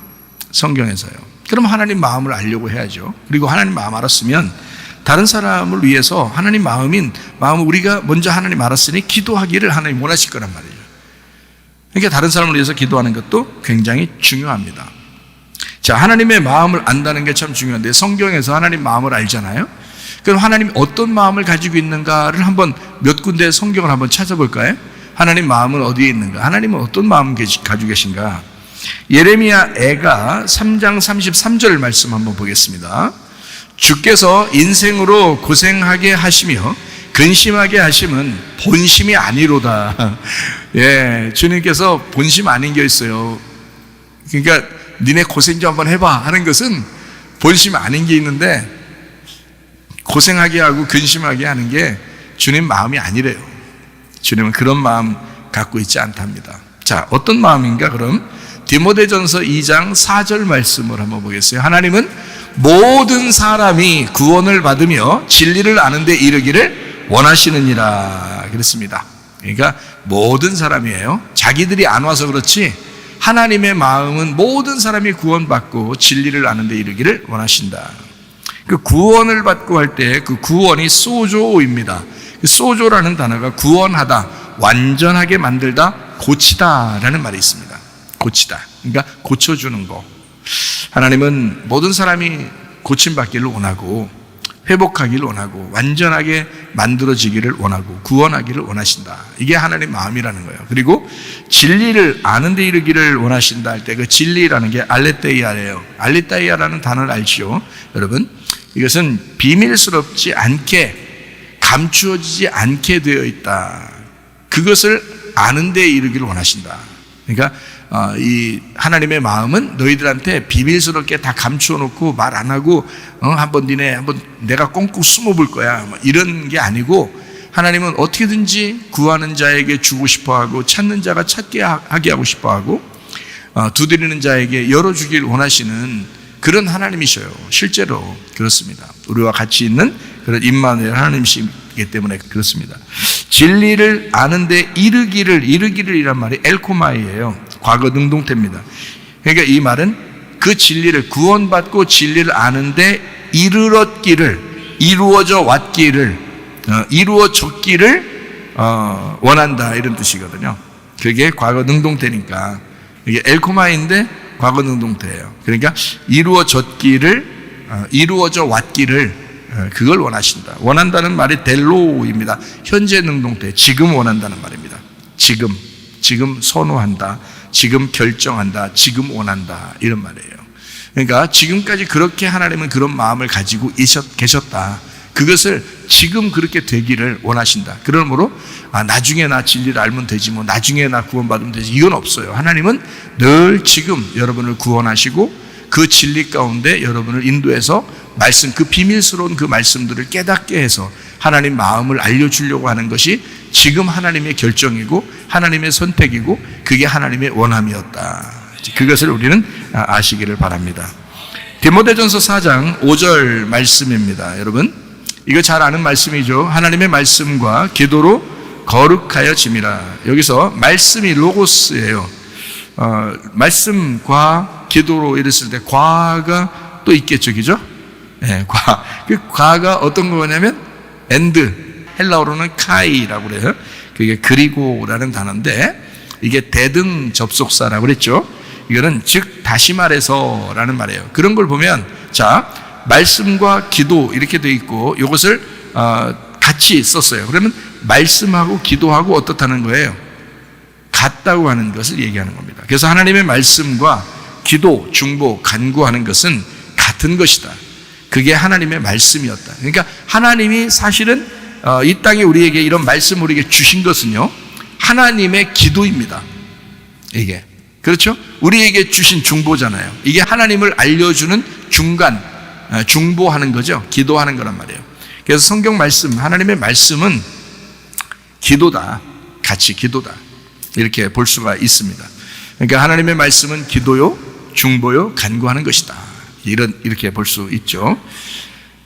S3: 성경에서요. 그럼 하나님 마음을 알려고 해야죠. 그리고 하나님 마음 알았으면 다른 사람을 위해서 하나님 마음을 우리가 먼저 하나님 알았으니 기도하기를 하나님 원하실 거란 말이에요. 그러니까 다른 사람을 위해서 기도하는 것도 굉장히 중요합니다. 자, 하나님의 마음을 안다는 게 참 중요한데 성경에서 하나님 마음을 알잖아요. 그럼 하나님 어떤 마음을 가지고 있는가를 한번 몇 군데 성경을 한번 찾아볼까요? 하나님 마음은 어디에 있는가? 하나님은 어떤 마음 가지고 계신가? 예레미야 애가 3장 33절 말씀 한번 보겠습니다. 주께서 인생으로 고생하게 하시며 근심하게 하심은 본심이 아니로다. 예, 주님께서 본심 아닌 게 있어요. 그러니까 니네 고생 좀 한번 해봐 하는 것은 본심 아닌 게 있는데 고생하게 하고 근심하게 하는 게 주님 마음이 아니래요. 주님은 그런 마음 갖고 있지 않답니다. 자, 어떤 마음인가? 그럼 디모데전서 2장 4절 말씀을 한번 보겠어요. 하나님은 모든 사람이 구원을 받으며 진리를 아는 데 이르기를 원하시느니라 그랬습니다. 그러니까 모든 사람이에요. 자기들이 안 와서 그렇지 하나님의 마음은 모든 사람이 구원받고 진리를 아는 데 이르기를 원하신다. 그 구원을 받고 할 때 그 구원이 소조입니다. 소조라는 단어가 구원하다, 완전하게 만들다, 고치다 라는 말이 있습니다. 고치다. 그러니까 고쳐주는 거. 하나님은 모든 사람이 고침받기를 원하고 회복하기를 원하고 완전하게 만들어지기를 원하고 구원하기를 원하신다. 이게 하나님의 마음이라는 거예요. 그리고 진리를 아는 데 이르기를 원하신다 할 때 그 진리라는 게 알레테이아예요. 알레테이아라는 단어를 알지요. 여러분, 이것은 비밀스럽지 않게 감추어지지 않게 되어 있다. 그것을 아는 데 이르기를 원하신다. 그러니까 이 하나님의 마음은 너희들한테 비밀스럽게 다 감추어 놓고 말 안 하고 한번 내가 꽁꽁 숨어 볼 거야 이런 게 아니고 하나님은 어떻게든지 구하는 자에게 주고 싶어 하고 찾는 자가 찾게 하게 하고 싶어 하고 두드리는 자에게 열어주길 원하시는 그런 하나님이셔요. 실제로 그렇습니다. 우리와 같이 있는 그런 임마누엘 하나님이시기 때문에 그렇습니다. 진리를 아는데 이르기를이란 말이 엘코마이예요. 과거 능동태입니다. 그러니까 이 말은 그 진리를 구원받고 진리를 아는데 이루어져 왔기를 이루어졌기를 원한다 이런 뜻이거든요. 그게 과거 능동태니까 이게 엘코마인데 과거 능동태예요. 그러니까 이루어져 왔기를 그걸 원하신다. 원한다는 말이 델로입니다. 현재 능동태, 지금 원한다는 말입니다. 지금 선호한다, 지금 결정한다, 지금 원한다 이런 말이에요. 그러니까 지금까지 그렇게 하나님은 그런 마음을 가지고 계셨다. 그것을 지금 그렇게 되기를 원하신다. 그러므로 나중에 나 진리를 알면 되지 뭐 나중에 나 구원받으면 되지 이건 없어요. 하나님은 늘 지금 여러분을 구원하시고 그 진리 가운데 여러분을 인도해서 그 비밀스러운 그 말씀들을 깨닫게 해서 하나님 마음을 알려주려고 하는 것이 지금 하나님의 결정이고 하나님의 선택이고 그게 하나님의 원함이었다. 그것을 우리는 아시기를 바랍니다. 디모데전서 4장 5절 말씀입니다. 여러분 이거 잘 아는 말씀이죠. 하나님의 말씀과 기도로 거룩하여 짐이라. 여기서 말씀이 로고스예요. 말씀과 기도로 이랬을 때 과가 또 있겠죠, 그죠? 예, 과. 그 과가 어떤 거냐면 and, 헬라어로는 카이라고 그래요. 그게 그리고라는 단어인데 이게 대등 접속사라고 그랬죠. 이거는 즉 다시 말해서라는 말이에요. 그런 걸 보면 자, 말씀과 기도 이렇게 돼 있고 이것을 같이 썼어요. 그러면 말씀하고 기도하고 어떻다는 거예요? 같다고 하는 것을 얘기하는 겁니다. 그래서 하나님의 말씀과 기도, 중보, 간구하는 것은 같은 것이다. 그게 하나님의 말씀이었다. 그러니까 하나님이 사실은 이 땅에 우리에게 이런 말씀을 우리에게 주신 것은요, 하나님의 기도입니다. 이게 그렇죠? 우리에게 주신 중보잖아요. 이게 하나님을 알려주는 중간, 중보하는 거죠. 기도하는 거란 말이에요. 그래서 성경 말씀, 하나님의 말씀은 기도다. 같이 기도다. 이렇게 볼 수가 있습니다. 그러니까 하나님의 말씀은 기도요, 중보요, 간구하는 것이다. 이렇게 볼 수 있죠.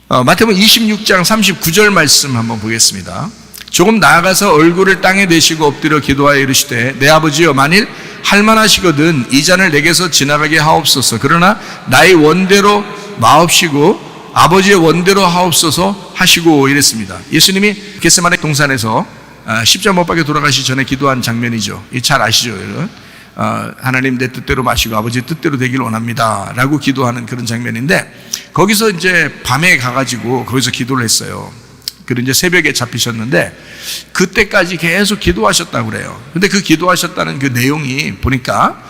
S3: 마태복음 26장 39절 말씀 한번 보겠습니다. 조금 나아가서 얼굴을 땅에 대시고 엎드려 기도하여 이르시되 내 아버지여 만일 할만하시거든 이 잔을 내게서 지나가게 하옵소서. 그러나 나의 원대로 마옵시고 아버지의 원대로 하옵소서 하시고 이랬습니다. 예수님이 겟세마네 동산에서 십자가 못 박혀 돌아가시기 전에 기도한 장면이죠. 잘 아시죠? 하나님 내 뜻대로 마시고 아버지 뜻대로 되길 원합니다 라고 기도하는 그런 장면인데, 거기서 이제 밤에 가가지고 거기서 기도를 했어요. 그리고 이제 새벽에 잡히셨는데 그때까지 계속 기도하셨다고 그래요. 근데 그 기도하셨다는 그 내용이 보니까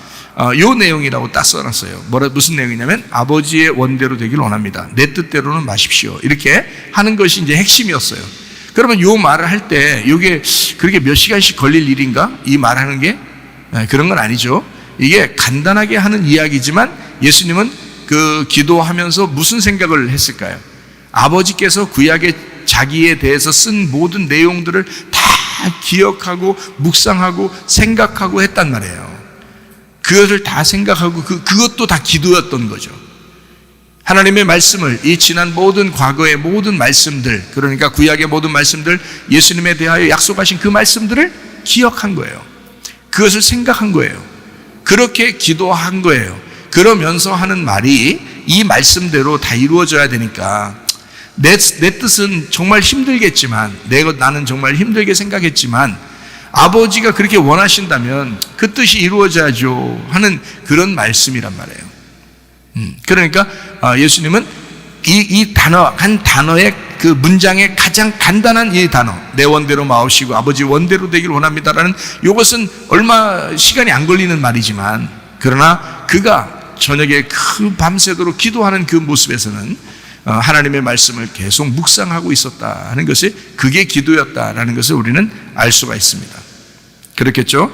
S3: 요 내용이라고 딱 써놨어요. 무슨 내용이냐면 아버지의 원대로 되길 원합니다. 내 뜻대로는 마십시오. 이렇게 하는 것이 이제 핵심이었어요. 그러면 요 말을 할 때 이게 그렇게 몇 시간씩 걸릴 일인가? 이 말하는 게 그런 건 아니죠. 이게 간단하게 하는 이야기지만 예수님은 그 기도하면서 무슨 생각을 했을까요? 아버지께서 구약에 자기에 대해서 쓴 모든 내용들을 다 기억하고 묵상하고 생각하고 했단 말이에요. 그것을 다 생각하고 그것도 다 기도였던 거죠. 하나님의 말씀을, 이 지난 모든 과거의 모든 말씀들, 그러니까 구약의 모든 말씀들, 예수님에 대하여 약속하신 그 말씀들을 기억한 거예요. 그것을 생각한 거예요. 그렇게 기도한 거예요. 그러면서 하는 말이 이 말씀대로 다 이루어져야 되니까 내 뜻은 정말 힘들겠지만, 나는 정말 힘들게 생각했지만 아버지가 그렇게 원하신다면 그 뜻이 이루어져야죠 하는 그런 말씀이란 말이에요. 그러니까 예수님은 이 단어, 한 단어의 그 문장의 가장 간단한 이 단어, 내 원대로 마옵시고 아버지 원대로 되길 원합니다라는, 이것은 얼마 시간이 안 걸리는 말이지만, 그러나 그가 저녁에 그 밤새도록 기도하는 그 모습에서는 하나님의 말씀을 계속 묵상하고 있었다 하는 것이, 그게 기도였다라는 것을 우리는 알 수가 있습니다. 그렇겠죠?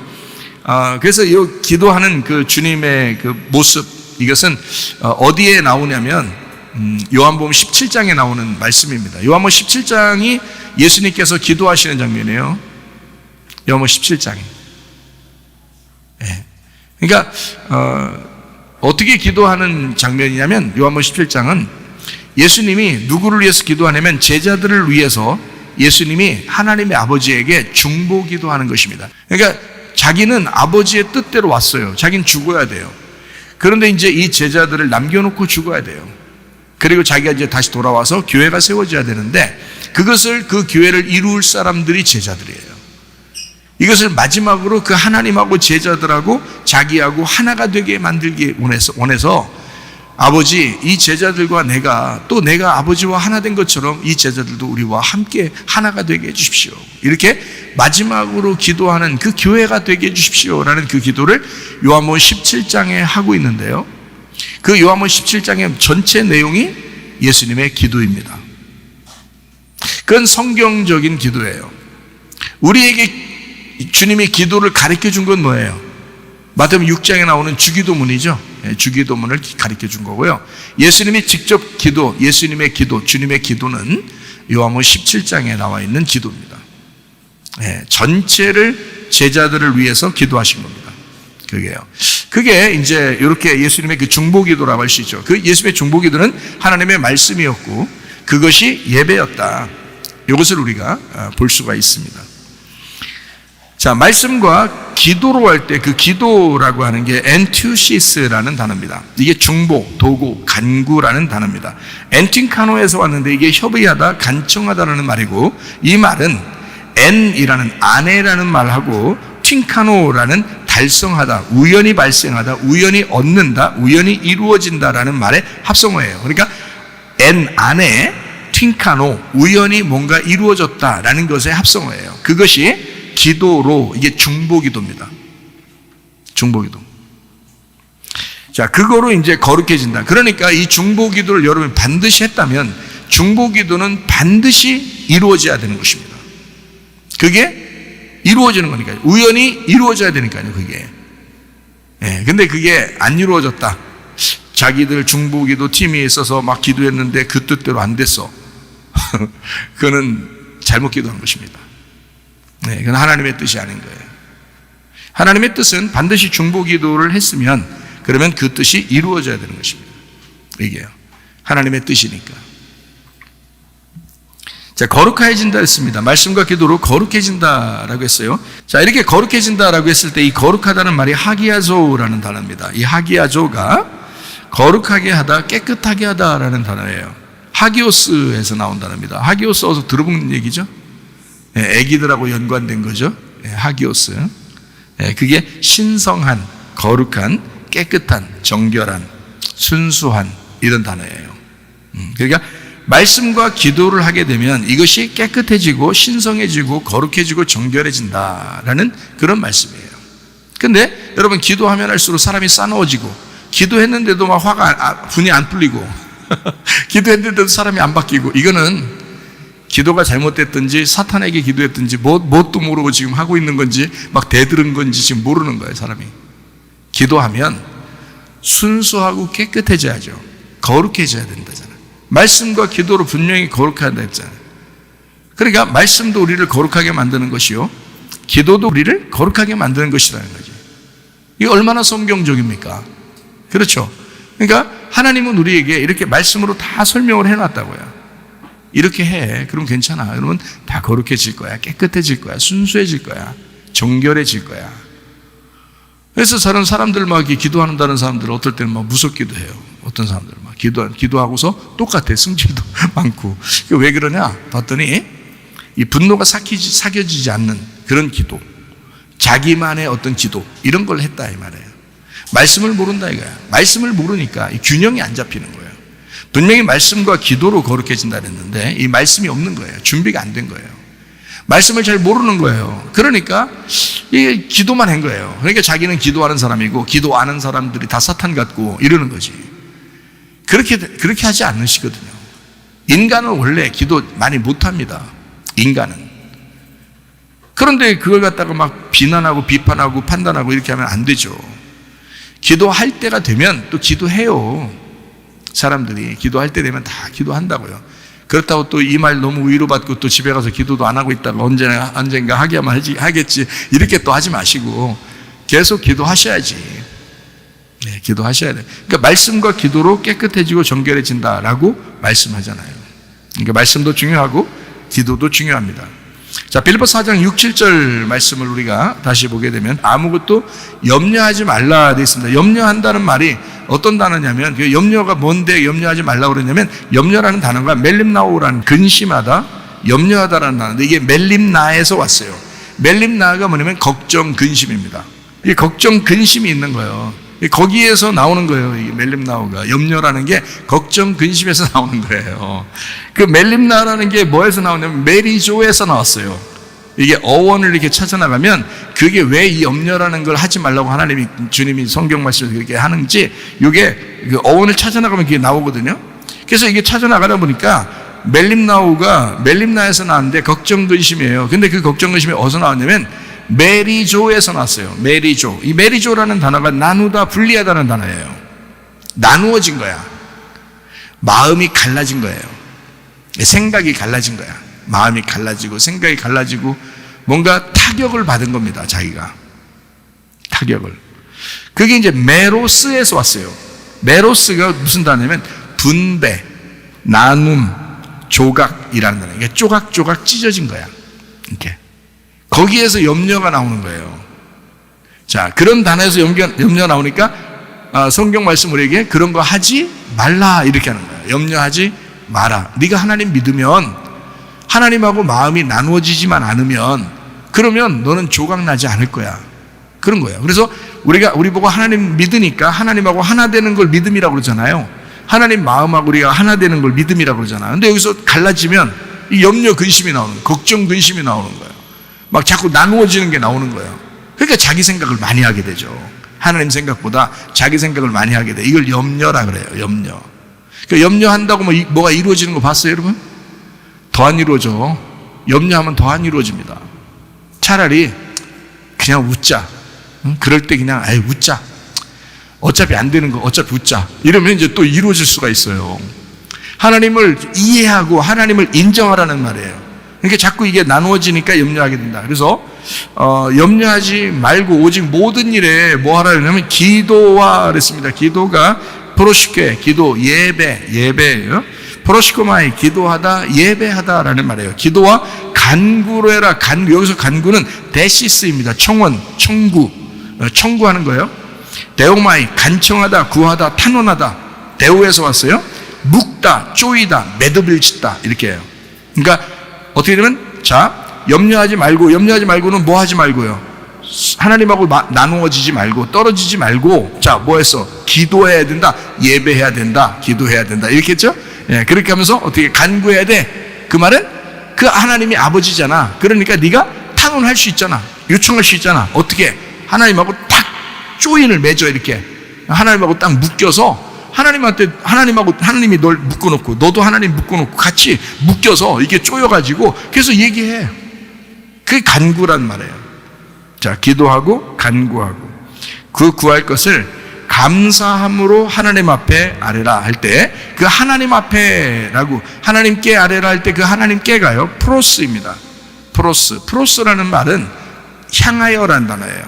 S3: 그래서 이 기도하는 그 주님의 그 모습, 이것은 어디에 나오냐면 요한복음 17장에 나오는 말씀입니다. 요한복음 17장이 예수님께서 기도하시는 장면이에요. 요한복음 17장에. 네. 그러니까 어떻게 기도하는 장면이냐면, 요한복음 17장은 예수님이 누구를 위해서 기도하냐면 제자들을 위해서 예수님이 하나님의 아버지에게 중보 기도하는 것입니다. 그러니까 자기는 아버지의 뜻대로 왔어요. 자기는 죽어야 돼요. 그런데 이제 이 제자들을 남겨놓고 죽어야 돼요. 그리고 자기가 이제 다시 돌아와서 교회가 세워져야 되는데, 그것을, 그 교회를 이룰 사람들이 제자들이에요. 이것을 마지막으로 그 하나님하고 제자들하고 자기하고 하나가 되게 만들기 원해서 아버지, 이 제자들과 내가 아버지와 하나 된 것처럼 이 제자들도 우리와 함께 하나가 되게 해주십시오. 이렇게 마지막으로 기도하는 그 교회가 되게 해주십시오라는 그 기도를 요한복음 17장에 하고 있는데요. 그 요한복음 17장의 전체 내용이 예수님의 기도입니다. 그건 성경적인 기도예요. 우리에게 주님이 기도를 가르쳐 준 건 뭐예요? 마태복음 6장에 나오는 주기도문이죠. 주기도문을 가르쳐 준 거고요. 예수님이 직접 예수님의 기도, 주님의 기도는 요한복음 17장에 나와 있는 기도입니다. 전체를 제자들을 위해서 기도하신 겁니다. 그게 이제 이렇게 예수님의 그 중보기도라고 할 수 있죠. 그 예수님의 중보기도는 하나님의 말씀이었고 그것이 예배였다. 이것을 우리가 볼 수가 있습니다. 자, 말씀과 기도로 할 때 그 기도라고 하는 게 엔투시스라는 단어입니다. 이게 중보, 도구, 간구라는 단어입니다. 엔팅카노에서 왔는데 이게 협의하다, 간청하다라는 말이고, 이 말은 엔이라는 아내라는 말하고 팅카노라는 달성하다, 우연히 발생하다, 우연히 얻는다, 우연히 이루어진다라는 말의 합성어예요. 그러니까 엔 안에 팅카노, 우연히 뭔가 이루어졌다라는 것의 합성어예요. 그것이 기도로, 이게 중보기도입니다. 중보기도. 자, 그거로 이제 거룩해진다. 그러니까 이 중보기도를 여러분이 반드시 했다면 중보기도는 반드시 이루어져야 되는 것입니다. 그게 이루어지는 거니까요. 우연히 이루어져야 되니까요, 그게. 예, 근데 그게 안 이루어졌다. 자기들 중보기도 팀이 있어서 막 기도했는데 그 뜻대로 안 됐어. 그거는 잘못 기도한 것입니다. 네, 그건 하나님의 뜻이 아닌 거예요. 하나님의 뜻은 반드시 중보기도를 했으면 그러면 그 뜻이 이루어져야 되는 것입니다. 이게요. 하나님의 뜻이니까. 자, 거룩해진다 했습니다. 말씀과 기도로 거룩해진다라고 했어요. 자, 이렇게 거룩해진다라고 했을 때 이 거룩하다는 말이 하기야조라는 단어입니다. 이 하기야조가 거룩하게 하다, 깨끗하게 하다라는 단어예요. 하기오스에서 나온 단어입니다. 하기오스 어서 들어본 얘기죠? 애기들하고 연관된 거죠. 하기오스. 그게 신성한, 거룩한, 깨끗한, 정결한, 순수한 이런 단어예요. 그러니까 말씀과 기도를 하게 되면 이것이 깨끗해지고 신성해지고 거룩해지고 정결해진다라는 그런 말씀이에요. 근데 여러분, 기도하면 할수록 사람이 싸나워지고, 기도했는데도 막 분이 안 풀리고 기도했는데도 사람이 안 바뀌고, 이거는 기도가 잘못됐든지 사탄에게 기도했든지 뭣도 모르고 지금 하고 있는 건지 막 대들은 건지 지금 모르는 거예요, 사람이. 기도하면 순수하고 깨끗해져야죠. 거룩해져야 된다잖아요. 말씀과 기도로 분명히 거룩해야 된다잖아요. 그러니까 말씀도 우리를 거룩하게 만드는 것이요, 기도도 우리를 거룩하게 만드는 것이라는 거죠. 이게 얼마나 성경적입니까? 그렇죠? 그러니까 하나님은 우리에게 이렇게 말씀으로 다 설명을 해놨다고요. 이렇게 해. 그럼 괜찮아. 그러면 다 거룩해질 거야. 깨끗해질 거야. 순수해질 거야. 정결해질 거야. 그래서 저런 사람들 막 기도한다는 사람들 어떨 때는 막 무섭기도 해요. 어떤 사람들은 막 기도하고서 똑같아. 승질도 많고. 왜 그러냐? 봤더니 이 분노가 삭혀지지 않는 그런 기도, 자기만의 어떤 기도, 이런 걸 했다 이 말이에요. 말씀을 모른다 이거야. 말씀을 모르니까 이 균형이 안 잡히는 거예요. 분명히 말씀과 기도로 거룩해진다 그랬는데 이 말씀이 없는 거예요. 준비가 안 된 거예요. 말씀을 잘 모르는 거예요. 그러니까 이게 기도만 한 거예요. 그러니까 자기는 기도하는 사람이고 기도 안 하는 사람들이 다 사탄 같고 이러는 거지. 그렇게 하지 않으시거든요. 인간은 원래 기도 많이 못합니다. 인간은. 그런데 그걸 갖다가 막 비난하고 비판하고 판단하고 이렇게 하면 안 되죠. 기도할 때가 되면 또 기도해요. 사람들이 기도할 때 되면 다 기도한다고요. 그렇다고 또 이 말 너무 위로받고 또 집에 가서 기도도 안 하고 있다가 언젠가 하기야만 하겠지, 이렇게 또 하지 마시고 계속 기도하셔야지. 네, 기도하셔야 돼요. 그러니까 말씀과 기도로 깨끗해지고 정결해진다라고 말씀하잖아요. 그러니까 말씀도 중요하고 기도도 중요합니다. 자, 빌립보서 4장 6, 7절 말씀을 우리가 다시 보게 되면 아무것도 염려하지 말라 되어 있습니다. 염려한다는 말이 어떤 단어냐면, 그 염려가 뭔데 염려하지 말라고 그러냐면, 염려라는 단어가 멜림나오라는, 근심하다, 염려하다라는 단어인데 이게 멜림나에서 왔어요. 멜림나가 뭐냐면 걱정, 근심입니다. 이 걱정, 근심이 있는 거예요. 거기에서 나오는 거예요. 이 멜림나오가. 염려라는 게 걱정, 근심에서 나오는 거예요. 그 멜림나라는 게 뭐에서 나오냐면 메리조에서 나왔어요. 이게 어원을 이렇게 찾아나가면 그게 왜 이 염려라는 걸 하지 말라고 하나님이, 주님이 성경 말씀에서 그렇게 하는지, 이게 그 어원을 찾아나가면 그게 나오거든요. 그래서 이게 찾아나가다 보니까 멜림나오가 멜림나에서 나왔는데 걱정, 근심이에요. 근데 그 걱정, 근심이 어디서 나왔냐면 메리조에서 나왔어요. 메리조. 이 메리조라는 단어가 나누다, 분리하다는 단어예요. 나누어진 거야. 마음이 갈라진 거예요. 생각이 갈라진 거야. 마음이 갈라지고 생각이 갈라지고 뭔가 타격을 받은 겁니다. 자기가 타격을. 그게 이제 메로스에서 왔어요. 메로스가 무슨 단어냐면 분배, 나눔, 조각이라는 단어예요. 이게 조각조각 찢어진 거야. 이렇게. 거기에서 염려가 나오는 거예요. 자, 그런 단어에서 염려 나오니까 성경 말씀 우리에게 그런 거 하지 말라 이렇게 하는 거예요. 염려하지 마라. 네가 하나님 믿으면, 하나님하고 마음이 나누어지지만 않으면, 그러면 너는 조각나지 않을 거야. 그런 거예요. 그래서 우리 보고 하나님 믿으니까 하나님하고 하나 되는 걸 믿음이라고 그러잖아요. 하나님 마음하고 우리가 하나 되는 걸 믿음이라고 그러잖아요. 근데 여기서 갈라지면 이 염려 근심이 나오는 거예요. 걱정 근심이 나오는 거예요. 막 자꾸 나누어지는 게 나오는 거예요. 그러니까 자기 생각을 많이 하게 되죠. 하나님 생각보다 자기 생각을 많이 하게 돼. 이걸 염려라 그래요. 염려. 그러니까 염려한다고 뭐가 이루어지는 거 봤어요, 여러분? 더 안 이루어져. 염려하면 더 안 이루어집니다. 차라리 그냥 웃자. 그럴 때 그냥 웃자. 어차피 안 되는 거 어차피 웃자. 이러면 이제 또 이루어질 수가 있어요. 하나님을 이해하고 하나님을 인정하라는 말이에요. 그러니까 자꾸 이게 나누어지니까 염려하게 된다. 그래서 염려하지 말고 오직 모든 일에 뭐 하라 그러냐면 기도와 그랬습니다. 기도가 프로시케, 기도, 예배예요. 프로시코마이, 기도하다, 예배하다라는 말이에요. 기도와 간구로 해라. 여기서 간구는 데시스입니다. 청원, 청구하는 거예요. 데오마이, 간청하다, 구하다, 탄원하다. 데오에서 왔어요. 묵다, 쪼이다, 매듭을짓다 이렇게 해요. 그러니까 어떻게 되면, 자, 염려하지 말고는 뭐 하지 말고요. 하나님하고 나누어지지 말고, 떨어지지 말고, 자, 뭐 했어? 기도해야 된다, 예배해야 된다, 기도해야 된다. 이렇게 했죠? 예, 그렇게 하면서 어떻게 간구해야 돼? 그 말은 그 하나님이 아버지잖아. 그러니까 네가 탄원할 수 있잖아. 요청할 수 있잖아. 어떻게? 하나님하고 딱 조인을 맺어 이렇게. 하나님하고 딱 묶여서 하나님이 널 묶어놓고 너도 하나님 묶어놓고 같이 묶여서 이렇게 쪼여가지고 그래서 얘기해. 그게 간구란 말이에요. 자, 기도하고 간구하고 그 구할 것을 감사함으로 하나님 앞에 아뢰라 할 때 그 하나님 앞에라고 하나님께 아뢰라 할 때 그 하나님께가요 프로스입니다. 프로스라는 말은 향하여라는 단어예요.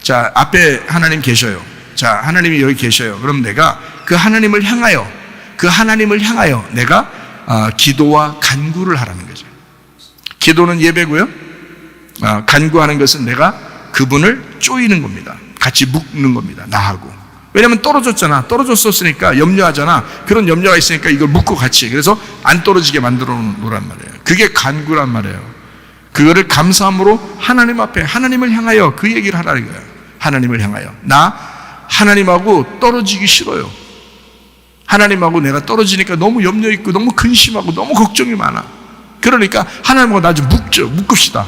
S3: 자, 앞에 하나님 계셔요. 자, 하나님이 여기 계셔요. 그럼 내가 그 하나님을 향하여 내가 기도와 간구를 하라는 거죠. 기도는 예배고요. 간구하는 것은 내가 그분을 쪼이는 겁니다. 같이 묶는 겁니다. 나하고. 왜냐하면 떨어졌었으니까 염려하잖아. 그런 염려가 있으니까 이걸 묶고 같이. 그래서 안 떨어지게 만들어 놓으란 말이에요. 그게 간구란 말이에요. 그거를 감사함으로 하나님 앞에 하나님을 향하여 그 얘기를 하라는 거예요. 하나님을 향하여. 나 하나님하고 떨어지기 싫어요. 하나님하고 내가 떨어지니까 너무 염려 있고 너무 근심하고 너무 걱정이 많아. 그러니까 하나님하고 나 좀 묶읍시다.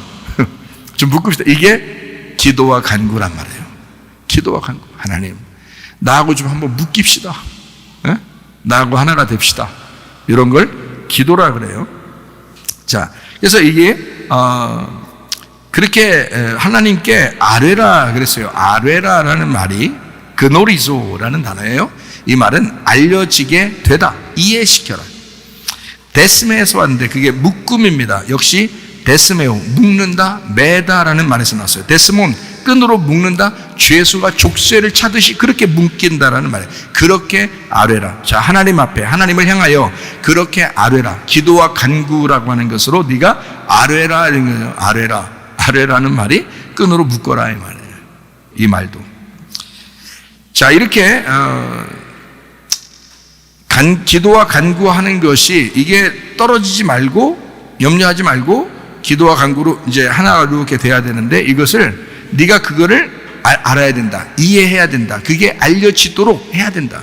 S3: 좀 묶읍시다. 이게 기도와 간구란 말이에요. 기도와 간구. 하나님, 나하고 좀 한번 묶입시다. 에? 나하고 하나가 됩시다. 이런 걸 기도라 그래요. 자, 그래서 이게 그렇게 하나님께 아뢰라 그랬어요. 아뢰라라는 말이 그노리조라는 단어예요. 이 말은 알려지게 되다, 이해시켜라. 데스메에서 왔는데 그게 묶음입니다. 역시 데스메오, 묶는다, 매다라는 말에서 나왔어요. 데스몬, 끈으로 묶는다, 죄수가 족쇄를 차듯이 그렇게 묶인다라는 말이에요. 그렇게 아뢰라. 자, 하나님 앞에 하나님을 향하여 그렇게 아뢰라. 기도와 간구라고 하는 것으로 네가 아뢰라 이런 거예요. 아뢰라는 말이 끈으로 묶어라 이 말이에요. 이 말도. 자, 이렇게 기도와 간구하는 것이 이게 떨어지지 말고 염려하지 말고 기도와 간구로 이제 하나가 이렇게 돼야 되는데 이것을 네가 그거를 알아야 된다. 이해해야 된다. 그게 알려지도록 해야 된다.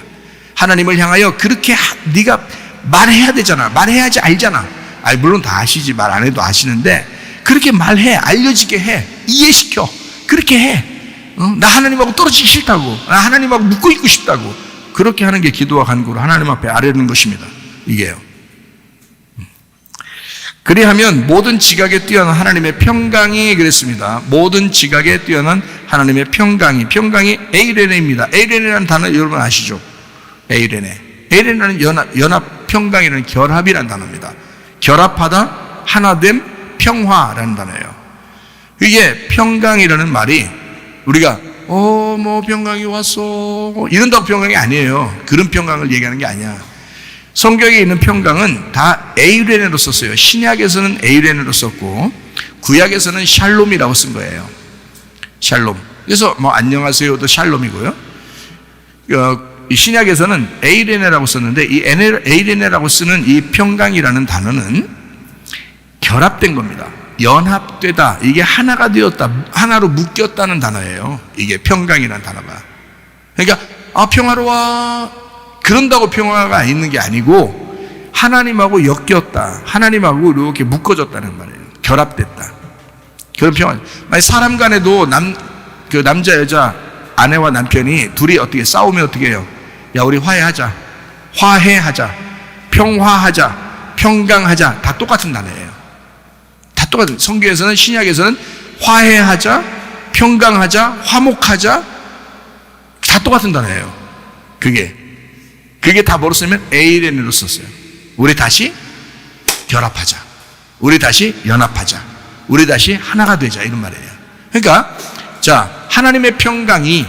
S3: 하나님을 향하여 그렇게 네가 말해야 되잖아. 말해야지 알잖아. 물론 다 아시지. 말 안 해도 아시는데 그렇게 말해. 알려지게 해. 이해시켜. 그렇게 해. 나 하나님하고 떨어지기 싫다고. 나 하나님하고 묶고 있고 싶다고. 그렇게 하는 게 기도와 간구로 하나님 앞에 아뢰는 것입니다. 이게요. 그리하면 모든 지각에 뛰어난 하나님의 평강이 그랬습니다. 모든 지각에 뛰어난 하나님의 평강이 에이레네입니다. 에이레네라는 단어 여러분 아시죠? 에이레네는 연합 평강이라는 결합이라는 단어입니다. 결합하다, 하나됨, 평화라는 단어예요. 이게 평강이라는 말이 우리가 뭐 평강이 왔어 이런다고 평강이 아니에요. 그런 평강을 얘기하는 게 아니야. 성경에 있는 평강은 다 에이레네로 썼어요. 신약에서는 에이레네로 썼고 구약에서는 샬롬이라고 쓴 거예요. 샬롬. 그래서 뭐 안녕하세요도 샬롬이고요. 이 신약에서는 에이레네라고 썼는데 이 에이레네라고 쓰는 이 평강이라는 단어는 결합된 겁니다. 연합되다. 이게 하나가 되었다. 하나로 묶였다는 단어예요. 이게 평강이라는 단어가. 그러니까 평화로워. 그런다고 평화가 있는 게 아니고 하나님하고 엮였다. 하나님하고 이렇게 묶어졌다는 말이에요. 결합됐다. 그런 평화. 만약 사람 간에도 남자 여자 아내와 남편이 둘이 어떻게 싸우면 어떻게 해요? 야, 우리 화해하자. 화해하자. 평화하자. 평강하자. 다 똑같은 단어예요. 다 똑같은. 성경에서는 신약에서는 화해하자, 평강하자, 화목하자. 다 똑같은 단어예요. 그게 다 뭐로 쓰면 에이레네로 썼어요. 우리 다시 결합하자. 우리 다시 연합하자. 우리 다시 하나가 되자. 이런 말이에요. 그러니까 자, 하나님의 평강이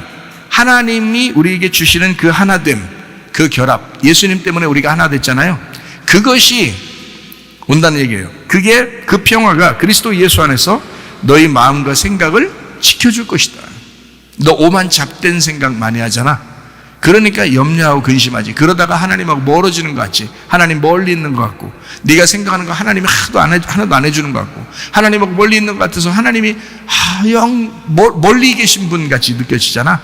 S3: 하나님이 우리에게 주시는 그 하나됨, 그 결합, 예수님 때문에 우리가 하나 됐잖아요. 그것이 온다는 얘기예요. 그게 그 평화가 그리스도 예수 안에서 너희 마음과 생각을 지켜줄 것이다. 너 오만 잡된 생각 많이 하잖아. 그러니까 염려하고 근심하지. 그러다가 하나님하고 멀어지는 것 같지. 하나님 멀리 있는 것 같고, 네가 생각하는 거 하나님이 하나도 안 해주는 것 같고, 하나님하고 멀리 있는 것 같아서 하나님이 멀리 계신 분 같이 느껴지잖아.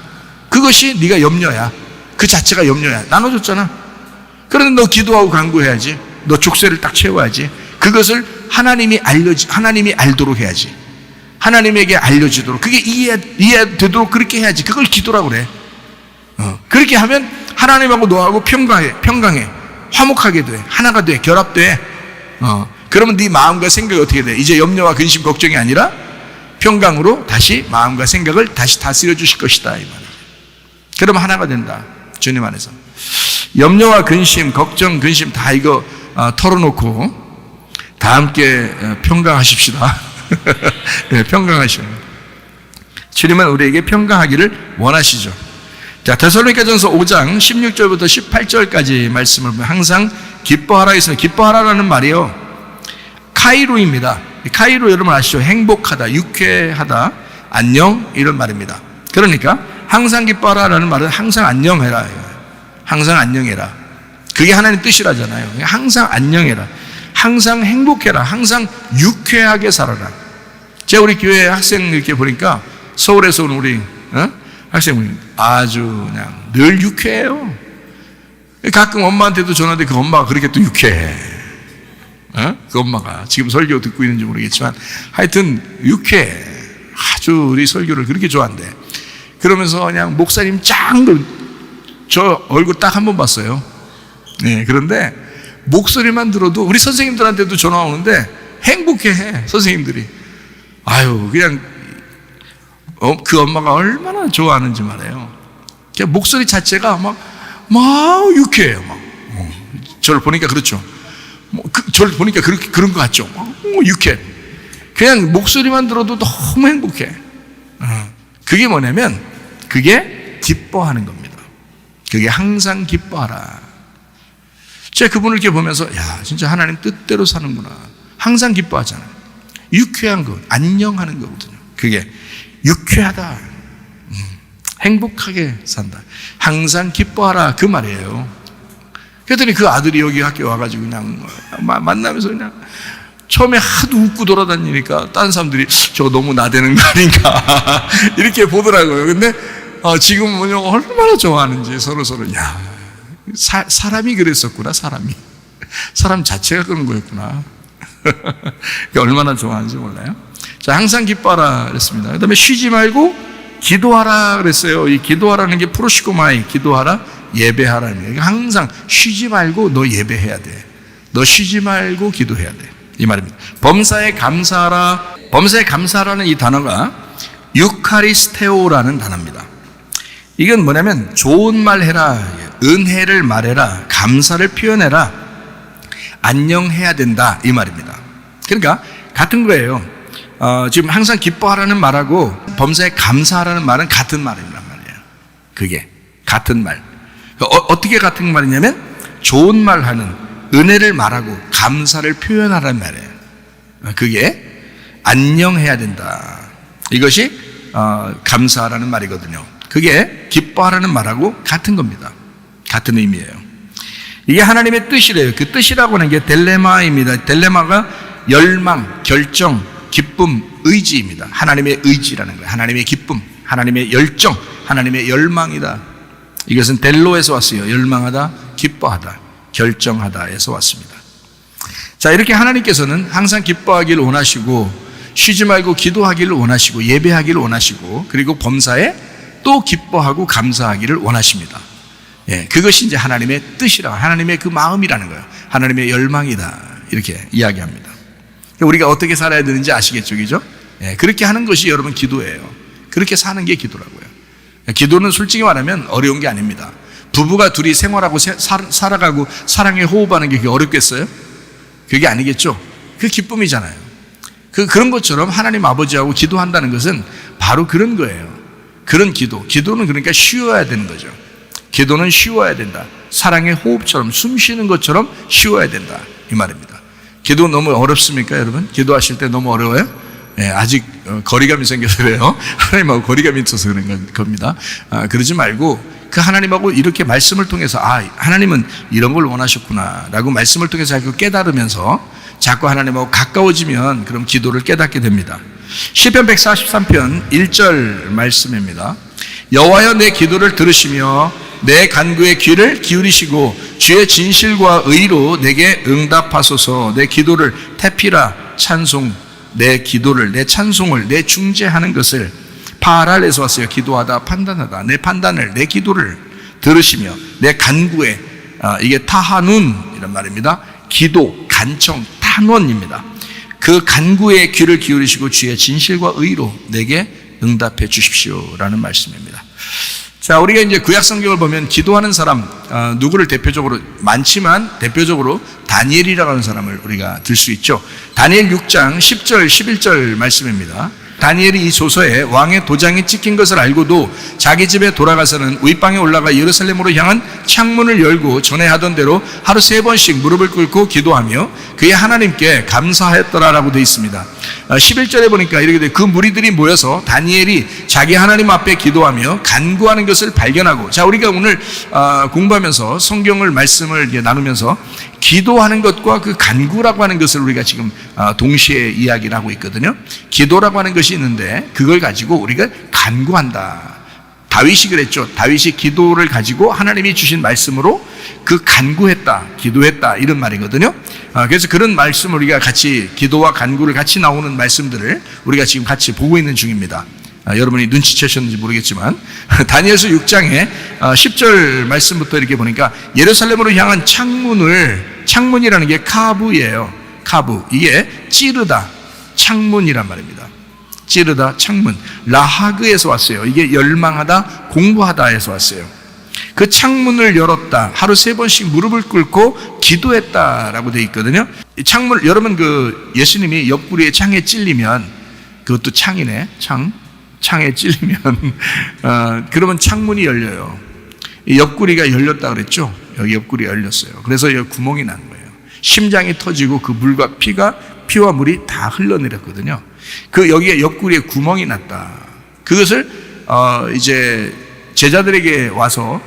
S3: 그것이 네가 염려야. 그 자체가 염려야. 나눠줬잖아. 그런데 너 기도하고 간구해야지. 너 족쇄를 딱 채워야지. 그것을 하나님이 알도록 해야지. 하나님에게 알려지도록, 그게 이해되도록 그렇게 해야지. 그걸 기도라고 그래. 그렇게 하면 하나님하고 너하고 평강해, 화목하게 돼, 하나가 돼, 결합돼. 그러면 네 마음과 생각이 어떻게 돼? 이제 염려와 근심, 걱정이 아니라 평강으로 다시 마음과 생각을 다시 다스려 주실 것이다, 이 말이에요. 그러면 하나가 된다, 주님 안에서. 염려와 근심, 걱정, 근심 다 이거 털어놓고 다 함께 평강하십시다. 네, 평강하시오. 주님은 우리에게 평강하기를 원하시죠. 자, 데살로니가전서 5장 16절부터 18절까지 말씀을 보면 항상 기뻐하라 했습니다. 기뻐하라라는 말이요, 카이로입니다. 카이로 여러분 아시죠? 행복하다, 유쾌하다, 안녕, 이런 말입니다. 그러니까 항상 기뻐하라라는 말은 항상 안녕해라. 항상 안녕해라. 그게 하나님 뜻이라잖아요. 항상 안녕해라. 항상 행복해라. 항상 유쾌하게 살아라. 제가 우리 교회 학생 이렇게 보니까 서울에서 온 우리 학생분이 아주 그냥 늘 유쾌해요. 가끔 엄마한테도 전화하는데 그 엄마가 그렇게 또 유쾌해. 그 엄마가 지금 설교 듣고 있는지 모르겠지만 하여튼 유쾌해. 아주 우리 설교를 그렇게 좋아한대. 그러면서 그냥 목사님 저 얼굴 딱 한 번 봤어요. 네, 그런데 목소리만 들어도 우리 선생님들한테도 전화 오는데 행복해해, 선생님들이. 아유, 그냥 그 엄마가 얼마나 좋아하는지 말이에요. 그냥 목소리 자체가 막 유쾌해요. 저를 보니까 그렇죠. 저를 보니까 그런 것 같죠. 유쾌해. 그냥 목소리만 들어도 너무 행복해. 그게 뭐냐면 그게 기뻐하는 겁니다. 그게 항상 기뻐하라. 제가 그분을 이렇게 보면서 야, 진짜 하나님 뜻대로 사는구나. 항상 기뻐하잖아요. 유쾌한 것, 안녕하는 거거든요. 그게 유쾌하다, 행복하게 산다, 항상 기뻐하라, 그 말이에요. 그랬더니 그 아들이 여기 학교 와가지고 그냥 만나면서 그냥 처음에 하도 웃고 돌아다니니까 다른 사람들이 저거 너무 나대는 거 아닌가 이렇게 보더라고요. 근데 지금 얼마나 좋아하는지 서로 야, 사람이 그랬었구나. 사람 자체가 그런 거였구나. 얼마나 좋아하는지 몰라요. 자, 항상 기뻐하라 그랬습니다. 그 다음에 쉬지 말고 기도하라 그랬어요. 이 기도하라는 게 프로시코마이, 기도하라, 예배하라는 거예요. 항상 쉬지 말고 너 예배해야 돼. 너 쉬지 말고 기도해야 돼, 이 말입니다. 범사에 감사하라. 범사에 감사하라는 이 단어가 유카리스테오라는 단어입니다. 이건 뭐냐면 좋은 말 해라, 은혜를 말해라, 감사를 표현해라, 안녕해야 된다, 이 말입니다. 그러니까 같은 거예요. 지금 항상 기뻐하라는 말하고 범사에 감사하라는 말은 같은 말이란 말이에요. 그게 같은 말. 어떻게 같은 말이냐면 좋은 말 하는, 은혜를 말하고 감사를 표현하라는 말이에요. 그게 안녕해야 된다. 이것이 감사라는 말이거든요. 그게 기뻐하라는 말하고 같은 겁니다. 같은 의미예요. 이게 하나님의 뜻이래요. 그 뜻이라고 하는 게 델레마입니다. 델레마가 열망, 결정, 기쁨, 의지입니다. 하나님의 의지라는 거예요. 하나님의 기쁨, 하나님의 열정, 하나님의 열망이다. 이것은 델로에서 왔어요. 열망하다, 기뻐하다, 결정하다에서 왔습니다. 자, 이렇게 하나님께서는 항상 기뻐하기를 원하시고 쉬지 말고 기도하기를 원하시고 예배하기를 원하시고 그리고 범사에 또 기뻐하고 감사하기를 원하십니다. 예, 그것이 이제 하나님의 뜻이라, 하나님의 그 마음이라는 거예요. 하나님의 열망이다, 이렇게 이야기합니다. 우리가 어떻게 살아야 되는지 아시겠죠, 그죠? 예, 그렇게 하는 것이 여러분 기도예요. 그렇게 사는 게 기도라고요. 기도는 솔직히 말하면 어려운 게 아닙니다. 부부가 둘이 생활하고 살아가고 사랑에 호흡하는 게 그게 어렵겠어요? 그게 아니겠죠? 그 기쁨이잖아요. 그런 것처럼 하나님 아버지하고 기도한다는 것은 바로 그런 거예요. 그런 기도는 그러니까 쉬어야 되는 거죠. 기도는 쉬어야 된다. 사랑의 호흡처럼 숨 쉬는 것처럼 쉬어야 된다, 이 말입니다. 기도 너무 어렵습니까, 여러분? 기도하실 때 너무 어려워요? 예, 아직 거리감이 생겨서 그래요. 하나님하고 거리감이 있어서 그런 겁니다. 그러지 말고 그 하나님하고 이렇게 말씀을 통해서 하나님은 이런 걸 원하셨구나 라고 말씀을 통해서 자꾸 깨달으면서 자꾸 하나님하고 가까워지면 그럼 기도를 깨닫게 됩니다. 시편 143편 1절 말씀입니다. 여호와여, 내 기도를 들으시며 내 간구에 귀를 기울이시고 주의 진실과 의로 내게 응답하소서. 내 기도를 태피라, 찬송, 내 기도를, 내 찬송을, 내 중재하는 것을 파랄에서 왔어요. 기도하다, 판단하다. 내 판단을, 내 기도를 들으시며 내 간구에, 이게 타하눈 이란 말입니다. 기도, 간청, 탄원입니다. 그 간구에 귀를 기울이시고 주의 진실과 의로 내게 응답해 주십시오라는 말씀입니다. 자, 우리가 이제 구약 성경을 보면 기도하는 사람, 누구를 대표적으로, 많지만 대표적으로 다니엘이라고 하는 사람을 우리가 들 수 있죠. 다니엘 6장 10절 11절 말씀입니다. 다니엘이 이 소서에 왕의 도장이 찍힌 것을 알고도 자기 집에 돌아가서는 윗방에 올라가 예루살렘으로 향한 창문을 열고 전에 하던 대로 하루 3번씩 무릎을 꿇고 기도하며 그의 하나님께 감사하였더라라고 되어 있습니다. 11절에 보니까 이렇게 돼요. 그 무리들이 모여서 다니엘이 자기 하나님 앞에 기도하며 간구하는 것을 발견하고, 자, 우리가 오늘 공부하면서 성경을 말씀을 나누면서 기도하는 것과 그 간구라고 하는 것을 우리가 지금 동시에 이야기를 하고 있거든요. 기도라고 하는 것이 있는데 그걸 가지고 우리가 간구한다. 다윗이 그랬죠. 다윗이 기도를 가지고 하나님이 주신 말씀으로 그 간구했다, 기도했다, 이런 말이거든요. 그래서 그런 말씀을 우리가 같이, 기도와 간구를 같이 나오는 말씀들을 우리가 지금 같이 보고 있는 중입니다. 여러분이 눈치채셨는지 모르겠지만 다니엘서 6장에 10절 말씀부터 이렇게 보니까 예루살렘으로 향한 창문이라는 게 카부예요. 카부, 이게 찌르다, 창문이란 말입니다. 찌르다, 창문. 라하그에서 왔어요. 이게 열망하다, 공부하다에서 왔어요. 그 창문을 열었다, 하루 3번씩 무릎을 꿇고 기도했다라고 되어 있거든요. 이 창문, 여러분 그 예수님이 옆구리에 창에 찔리면, 그것도 창이네, 창에 찔리면 그러면 창문이 열려요. 이 옆구리가 열렸다 그랬죠. 여기 옆구리가 열렸어요. 그래서 여기 구멍이 난 거예요. 심장이 터지고 그 물과 피와 물이 다 흘러내렸거든요. 그 여기에 옆구리에 구멍이 났다. 그것을 이제 제자들에게 와서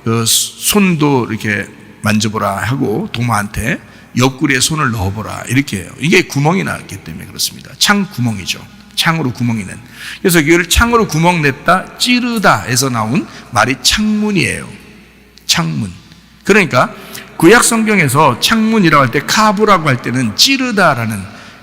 S3: 그 손도 이렇게 만져보라 하고 도마한테 옆구리에 손을 넣어보라 이렇게 해요. 이게 구멍이 났기 때문에 그렇습니다. 창 구멍이죠. 창으로 구멍이 낸. 그래서 이걸 창으로 구멍 냈다, 찌르다에서 나온 말이 창문이에요. 창문. 그러니까 구약 성경에서 창문이라고 할 때, 카부라고 할 때는 찌르다라는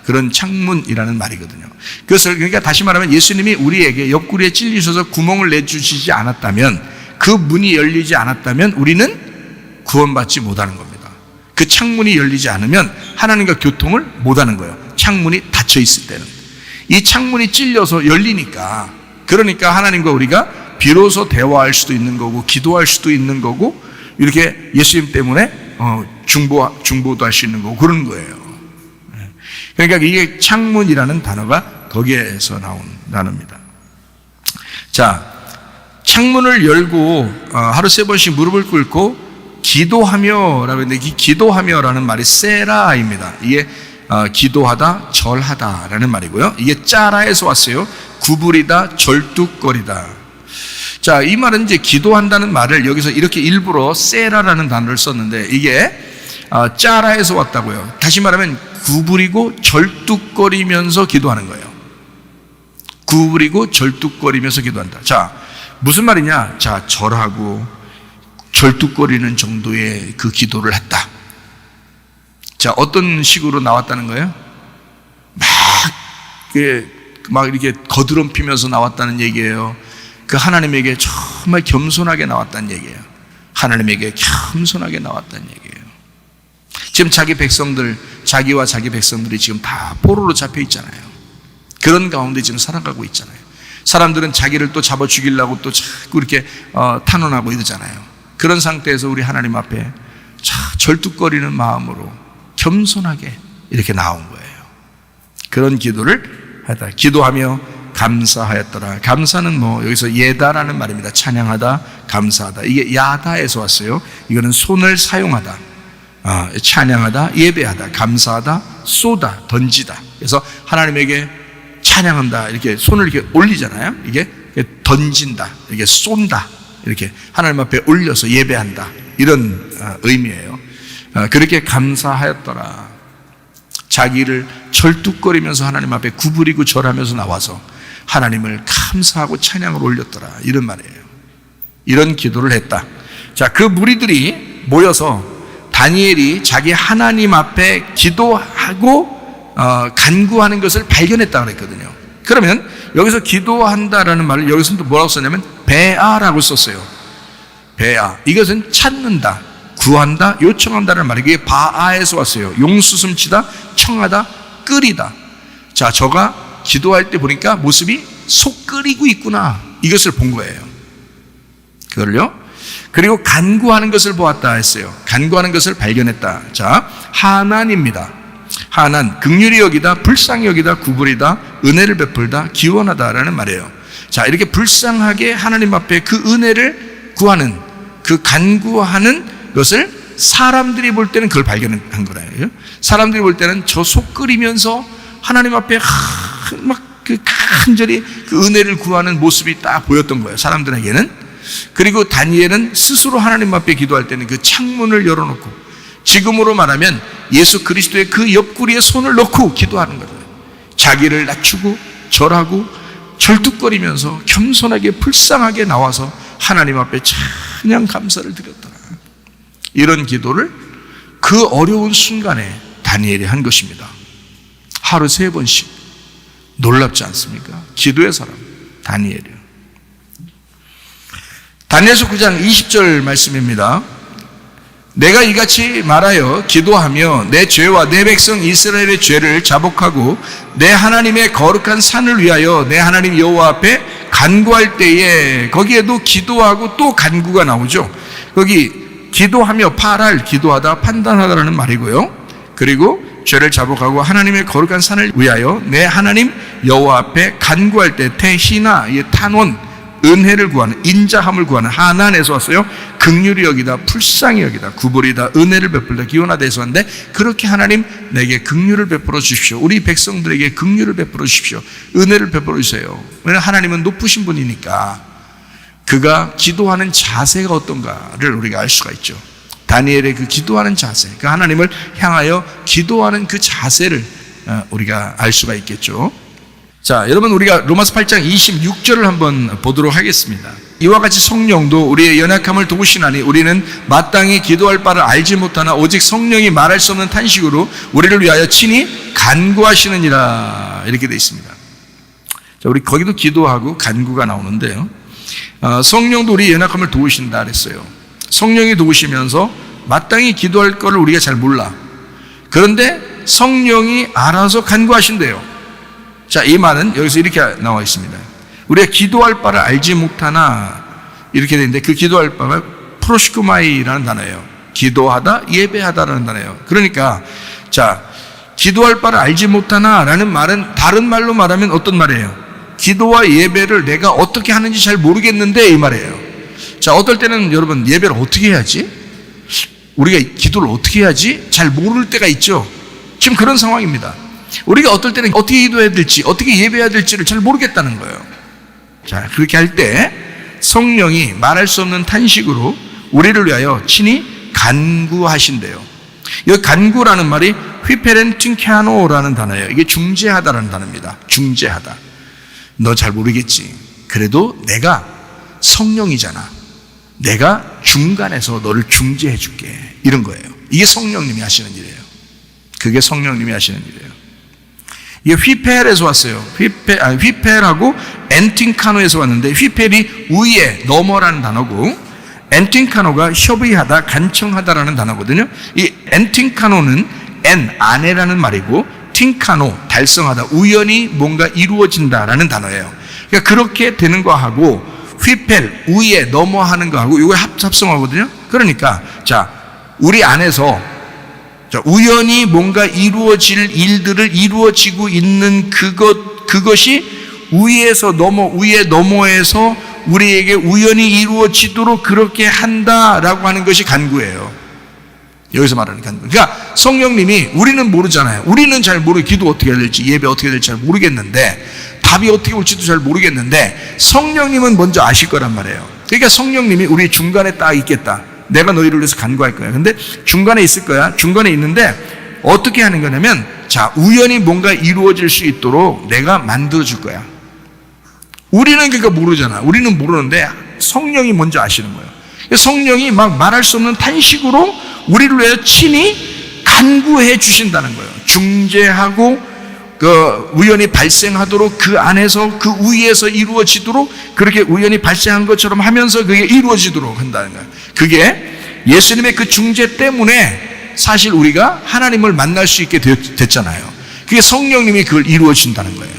S3: 그런 창문이라는 말이거든요. 그것을, 그러니까 다시 말하면 예수님이 우리에게 옆구리에 찔리셔서 구멍을 내주시지 않았다면, 그 문이 열리지 않았다면 우리는 구원받지 못하는 겁니다. 그 창문이 열리지 않으면 하나님과 교통을 못하는 거예요. 창문이 닫혀 있을 때는. 이 창문이 찔려서 열리니까, 그러니까 하나님과 우리가 비로소 대화할 수도 있는 거고 기도할 수도 있는 거고 이렇게 예수님 때문에 중보도 할 수 있는 거고 그런 거예요. 그러니까 이게 창문이라는 단어가 거기에서 나온 단어입니다. 자, 창문을 열고 하루 3번씩 무릎을 꿇고 기도하며라고 했는데, 이 기도하며라는 말이 세라입니다. 이게 기도하다, 절하다라는 말이고요. 이게 짜라에서 왔어요. 구부리다, 절뚝거리다. 자, 이 말은 이제 기도한다는 말을 여기서 이렇게 일부러 세라라는 단어를 썼는데 이게 짜라에서 왔다고요. 다시 말하면 구부리고 절뚝거리면서 기도하는 거예요. 구부리고 절뚝거리면서 기도한다. 자, 무슨 말이냐? 자, 절하고 절뚝거리는 정도의 그 기도를 했다. 자, 어떤 식으로 나왔다는 거예요? 막 이렇게 거드럼피면서 나왔다는 얘기예요. 그 하나님에게 정말 겸손하게 나왔다는 얘기예요. 하나님에게 겸손하게 나왔다는 얘기예요. 지금 자기 백성들, 자기와 자기 백성들이 지금 다 포로로 잡혀 있잖아요. 그런 가운데 지금 살아가고 있잖아요. 사람들은 자기를 또 잡아 죽이려고 또 자꾸 이렇게 탄원하고 이러잖아요. 그런 상태에서 우리 하나님 앞에 절뚝거리는 마음으로 겸손하게 이렇게 나온 거예요. 그런 기도를 하다. 기도하며 감사하였더라. 감사는 여기서 예다라는 말입니다. 찬양하다, 감사하다. 이게 야다에서 왔어요. 이거는 손을 사용하다, 찬양하다, 예배하다, 감사하다, 쏘다, 던지다. 그래서 하나님에게 찬양한다, 이렇게 손을 이렇게 올리잖아요. 이게 던진다, 이게 쏜다, 이렇게 하나님 앞에 올려서 예배한다, 이런 의미예요. 그렇게 감사하였더라. 자기를 절뚝거리면서 하나님 앞에 구부리고 절하면서 나와서 하나님을 감사하고 찬양을 올렸더라, 이런 말이에요. 이런 기도를 했다. 자, 그 무리들이 모여서 다니엘이 자기 하나님 앞에 기도하고 간구하는 것을 발견했다 그랬거든요. 그러면 여기서 기도한다라는 말을 여기서 또 뭐라고 썼냐면 베아라고 썼어요. 베아. 이것은 찾는다, 구한다, 요청한다는 말이 이게 바아에서 왔어요. 용수숨치다, 청하다, 끓이다. 자, 저가 기도할 때 보니까 모습이 속 끓이고 있구나, 이것을 본 거예요. 그걸요. 그리고 간구하는 것을 보았다 했어요. 간구하는 것을 발견했다. 자, 하나님입니다. 하난, 긍휼히 여기다, 불쌍히 여기다, 구부리다, 은혜를 베풀다, 기원하다라는 말이에요. 자, 이렇게 불쌍하게 하나님 앞에 그 은혜를 구하는, 그 간구하는 것을 사람들이 볼 때는 그걸 발견한 거예요. 사람들이 볼 때는 저 속 끓이면서 하나님 앞에 막 그 간절히 그 은혜를 구하는 모습이 딱 보였던 거예요, 사람들에게는. 그리고 다니엘은 스스로 하나님 앞에 기도할 때는 그 창문을 열어놓고, 지금으로 말하면 예수 그리스도의 그 옆구리에 손을 넣고 기도하는 거예요. 자기를 낮추고 절하고 절뚝거리면서 겸손하게 불쌍하게 나와서 하나님 앞에 찬양 감사를 드렸더라. 이런 기도를 그 어려운 순간에 다니엘이 한 것입니다. 하루 3번씩. 놀랍지 않습니까? 기도의 사람 다니엘이요. 다니엘서 9장 20절 말씀입니다. 내가 이같이 말하여 기도하며 내 죄와 내 백성 이스라엘의 죄를 자복하고 내 하나님의 거룩한 산을 위하여 내 하나님 여호와 앞에 간구할 때에, 거기에도 기도하고 또 간구가 나오죠. 거기 기도하며 파랄, 기도하다, 판단하다라는 말이고요. 그리고 죄를 자복하고 하나님의 거룩한 산을 위하여 내 하나님 여호와 앞에 간구할 때, 태희나, 탄원, 은혜를 구하는, 인자함을 구하는, 하난에서 왔어요. 긍휼히 여기다, 불쌍히 여기다, 구부리다, 은혜를 베풀다, 기원하다에서 왔는데, 그렇게 하나님 내게 긍휼을 베풀어 주십시오. 우리 백성들에게 긍휼을 베풀어 주십시오. 은혜를 베풀어 주세요. 왜냐하면 하나님은 높으신 분이니까. 그가 기도하는 자세가 어떤가를 우리가 알 수가 있죠. 다니엘의 그 기도하는 자세, 그 하나님을 향하여 기도하는 그 자세를 우리가 알 수가 있겠죠. 자, 여러분, 우리가 로마서 8장 26절을 한번 보도록 하겠습니다. 이와 같이 성령도 우리의 연약함을 도우시나니 우리는 마땅히 기도할 바를 알지 못하나 오직 성령이 말할 수 없는 탄식으로 우리를 위하여 친히 간구하시느니라, 이렇게 되어 있습니다. 자, 우리 거기도 기도하고 간구가 나오는데요. 성령도 우리의 연약함을 도우신다 그랬어요. 성령이 도우시면서 마땅히 기도할 거를 우리가 잘 몰라. 그런데 성령이 알아서 간구하신대요. 자, 이 말은 여기서 이렇게 나와 있습니다. 우리가 기도할 바를 알지 못하나, 이렇게 되는데 그 기도할 바가 프로시코마이라는 단어예요. 기도하다, 예배하다라는 단어예요. 그러니까 자, 기도할 바를 알지 못하나 라는 말은 다른 말로 말하면 어떤 말이에요? 기도와 예배를 내가 어떻게 하는지 잘 모르겠는데, 이 말이에요. 자, 어떨 때는 여러분, 예배를 어떻게 해야지? 우리가 기도를 어떻게 해야지? 잘 모를 때가 있죠. 지금 그런 상황입니다. 우리가 어떨 때는 어떻게 기도해야 될지, 어떻게 예배해야 될지를 잘 모르겠다는 거예요. 자, 그렇게 할 때 성령이 말할 수 없는 탄식으로 우리를 위하여 친히 간구하신대요. 이 간구라는 말이 휘페렌팅캬노라는 단어예요. 이게 중재하다라는 단어입니다. 중재하다. 너 잘 모르겠지. 그래도 내가 성령이잖아. 내가 중간에서 너를 중재해 줄게. 이런 거예요. 이게 성령님이 하시는 일이에요. 그게 성령님이 하시는 일이에요. 이게 휘펠에서 왔어요. 휘펠하고 엔팅카노에서 왔는데, 휘펠이 위에, 너머라는 단어고, 엔팅카노가 협의하다, 간청하다라는 단어거든요. 이 엔팅카노는 안에라는 말이고, 팅카노, 달성하다, 우연히 뭔가 이루어진다라는 단어예요. 그러니까 그렇게 되는 거하고, 휘펠, 위에, 너머 하는 거하고, 이거 합성하거든요. 그러니까, 자, 우리 안에서 우연히 뭔가 이루어질 일들을 이루어지고 있는 그것이 위에서 넘어, 위에 넘어에서 우리에게 우연히 이루어지도록 그렇게 한다라고 하는 것이 간구예요. 여기서 말하는 간구. 그러니까 성령님이, 우리는 모르잖아요. 우리는 잘 모르고 기도 어떻게 해야 될지, 예배 어떻게 해야 될지 잘 모르겠는데, 답이 어떻게 올지도 잘 모르겠는데, 성령님은 먼저 아실 거란 말이에요. 그러니까 성령님이 우리 중간에 딱 있겠다. 내가 너희를 위해서 간구할 거야. 근데 중간에 있을 거야. 중간에 있는데 어떻게 하는 거냐면, 자, 우연히 뭔가 이루어질 수 있도록 내가 만들어 줄 거야. 우리는 그러니까 모르잖아. 우리는 모르는데 성령이 먼저 아시는 거예요. 성령이 막 말할 수 없는 탄식으로 우리를 위해 친히 간구해 주신다는 거예요. 중재하고 그 우연히 발생하도록, 그 안에서 그 위에서 이루어지도록, 그렇게 우연히 발생한 것처럼 하면서 그게 이루어지도록 한다는 거예요. 그게 예수님의 그 중재 때문에 사실 우리가 하나님을 만날 수 있게 됐잖아요. 그게 성령님이 그걸 이루어 준다는 거예요.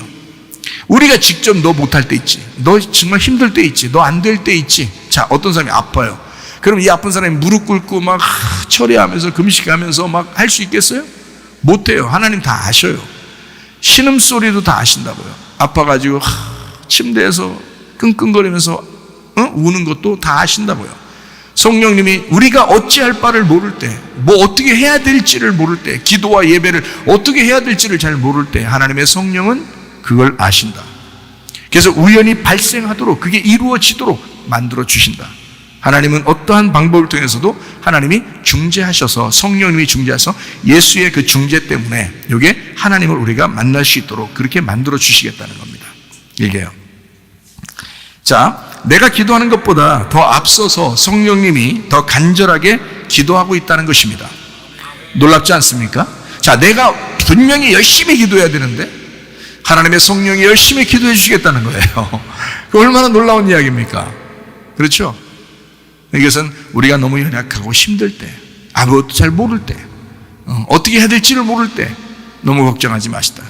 S3: 우리가 직접 너 못할 때 있지, 너 정말 힘들 때 있지, 너 안 될 때 있지. 자, 어떤 사람이 아파요. 그럼 이 아픈 사람이 무릎 꿇고 막 처리하면서 금식하면서 막 할 수 있겠어요? 못해요. 하나님 다 아셔요. 신음소리도 다 아신다고요. 아파가지고 침대에서 끙끙거리면서 우는 것도 다 아신다고요. 성령님이 우리가 어찌할 바를 모를 때, 뭐 어떻게 해야 될지를 모를 때, 기도와 예배를 어떻게 해야 될지를 잘 모를 때 하나님의 성령은 그걸 아신다. 그래서 우연히 발생하도록, 그게 이루어지도록 만들어 주신다. 하나님은 어떠한 방법을 통해서도 하나님이 중재하셔서, 성령님이 중재하셔서 예수의 그 중재 때문에 이게 하나님을 우리가 만날 수 있도록 그렇게 만들어 주시겠다는 겁니다. 이게요. 자, 내가 기도하는 것보다 더 앞서서 성령님이 더 간절하게 기도하고 있다는 것입니다. 놀랍지 않습니까? 자, 내가 분명히 열심히 기도해야 되는데 하나님의 성령이 열심히 기도해 주시겠다는 거예요. 그 얼마나 놀라운 이야기입니까? 그렇죠? 이것은 우리가 너무 연약하고 힘들 때, 아무것도 잘 모를 때, 어떻게 해야 될지를 모를 때 너무 걱정하지 마시다.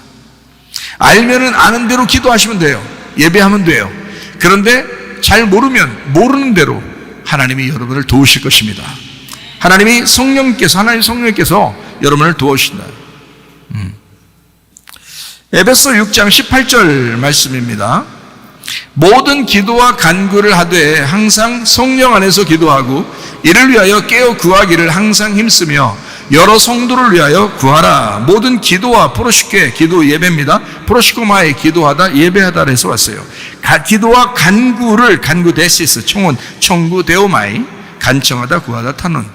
S3: 알면은 아는 대로 기도하시면 돼요. 예배하면 돼요. 그런데 잘 모르면 모르는 대로 하나님이 여러분을 도우실 것입니다. 하나님 성령께서 여러분을 도우신다. 에베소 6장 18절 말씀입니다. 모든 기도와 간구를 하되 항상 성령 안에서 기도하고 이를 위하여 깨어 구하기를 항상 힘쓰며 여러 성도를 위하여 구하라. 모든 기도와 프로시케, 기도 예배입니다. 프로시코마에 기도하다, 예배하다에서 왔어요. 기도와 간구를, 간구 데시스, 청구 데오마이, 간청하다, 구하다, 타눈,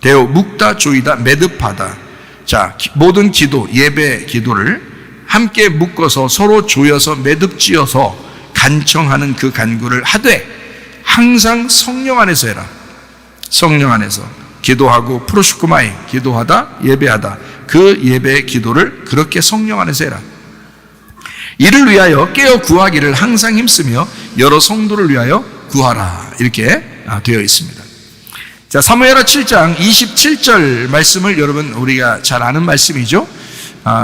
S3: 데오 묵다, 조이다, 매듭하다. 자, 모든 기도, 예배 기도를 함께 묶어서 서로 조여서 매듭지어서 간청하는 그 간구를 하되 항상 성령 안에서 해라. 성령 안에서 기도하고 프로시코마이, 기도하다, 예배하다, 그 예배의 기도를 그렇게 성령 안에서 해라. 이를 위하여 깨어 구하기를 항상 힘쓰며 여러 성도를 위하여 구하라. 이렇게 되어 있습니다. 자, 사무엘하 7장 27절 말씀을 여러분 우리가 잘 아는 말씀이죠.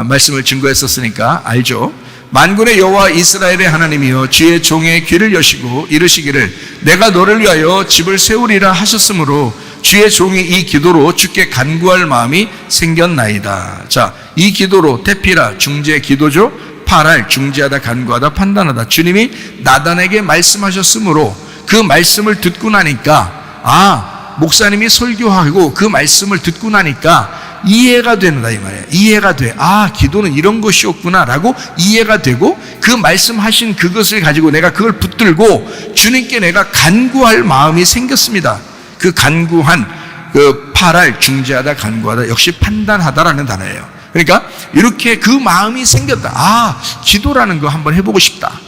S3: 말씀을 증거했었으니까 알죠. 만군의 여호와 이스라엘의 하나님이여 주의 종의 귀를 여시고 이르시기를 내가 너를 위하여 집을 세우리라 하셨으므로 주의 종이 이 기도로 주께 간구할 마음이 생겼나이다. 자, 이 기도로 테피라 중재 기도죠. 파랄 중재하다, 간구하다, 판단하다. 주님이 나단에게 말씀하셨으므로 그 말씀을 듣고 나니까 목사님이 설교하고 그 말씀을 듣고 나니까 이해가 되는다 이 말이에요. 이해가 돼. 기도는 이런 것이었구나 라고 이해가 되고, 그 말씀하신 그것을 가지고 내가 그걸 붙들고 주님께 내가 간구할 마음이 생겼습니다. 그 간구한, 그 팔할, 중재하다, 간구하다, 역시 판단하다라는 단어예요. 그러니까 이렇게 그 마음이 생겼다. 기도라는 거 한번 해보고 싶다.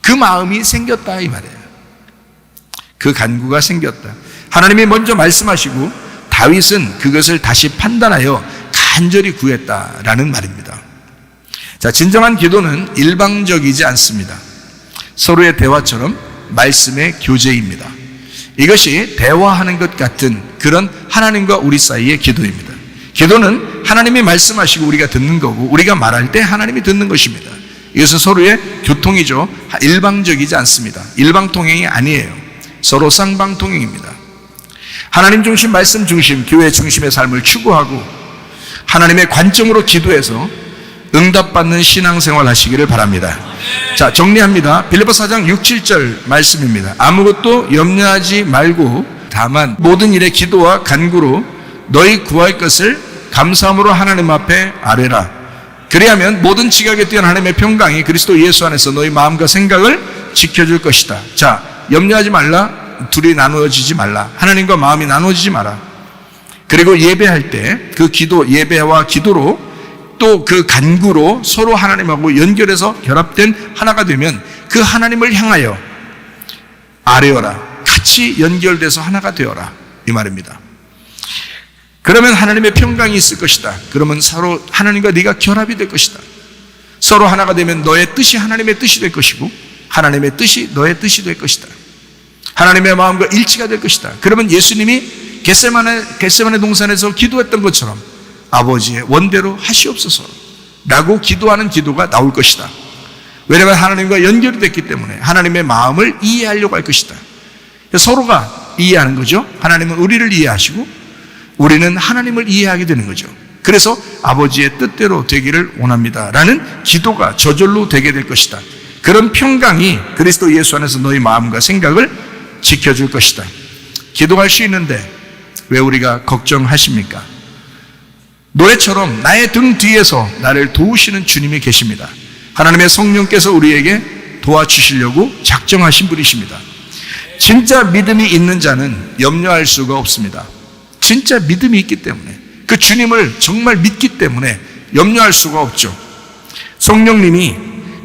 S3: 그 마음이 생겼다 이 말이에요. 그 간구가 생겼다. 하나님이 먼저 말씀하시고 다윗은 그것을 다시 판단하여 간절히 구했다라는 말입니다. 자, 진정한 기도는 일방적이지 않습니다. 서로의 대화처럼 말씀의 교제입니다. 이것이 대화하는 것 같은 그런 하나님과 우리 사이의 기도입니다. 기도는 하나님이 말씀하시고 우리가 듣는 거고, 우리가 말할 때 하나님이 듣는 것입니다. 이것은 서로의 교통이죠. 일방적이지 않습니다. 일방통행이 아니에요. 서로 쌍방통행입니다. 하나님 중심, 말씀 중심, 교회 중심의 삶을 추구하고 하나님의 관점으로 기도해서 응답받는 신앙생활 하시기를 바랍니다. 자, 정리합니다. 빌립보서 4장 6, 7절 말씀입니다. 아무것도 염려하지 말고 다만 모든 일에 기도와 간구로 너희 구할 것을 감사함으로 하나님 앞에 아뢰라. 그리하면 모든 지각에 뛰어난 하나님의 평강이 그리스도 예수 안에서 너희 마음과 생각을 지켜줄 것이다. 자, 염려하지 말라. 둘이 나누어지지 말라. 하나님과 마음이 나누어지지 마라. 그리고 예배할 때 그 기도, 예배와 기도로 또 그 간구로 서로 하나님하고 연결해서 결합된 하나가 되면 그 하나님을 향하여 아뢰어라. 같이 연결돼서 하나가 되어라. 이 말입니다. 그러면 하나님의 평강이 있을 것이다. 그러면 서로 하나님과 네가 결합이 될 것이다. 서로 하나가 되면 너의 뜻이 하나님의 뜻이 될 것이고 하나님의 뜻이 너의 뜻이 될 것이다. 하나님의 마음과 일치가 될 것이다. 그러면 예수님이 겟세마네 동산에서 기도했던 것처럼 아버지의 원대로 하시옵소서 라고 기도하는 기도가 나올 것이다. 왜냐하면 하나님과 연결이 됐기 때문에 하나님의 마음을 이해하려고 할 것이다. 서로가 이해하는 거죠. 하나님은 우리를 이해하시고 우리는 하나님을 이해하게 되는 거죠. 그래서 아버지의 뜻대로 되기를 원합니다 라는 기도가 저절로 되게 될 것이다. 그런 평강이 그리스도 예수 안에서 너희 마음과 생각을 지켜줄 것이다. 기도할 수 있는데 왜 우리가 걱정하십니까? 노래처럼 나의 등 뒤에서 나를 도우시는 주님이 계십니다. 하나님의 성령께서 우리에게 도와주시려고 작정하신 분이십니다. 진짜 믿음이 있는 자는 염려할 수가 없습니다. 진짜 믿음이 있기 때문에, 그 주님을 정말 믿기 때문에 염려할 수가 없죠. 성령님이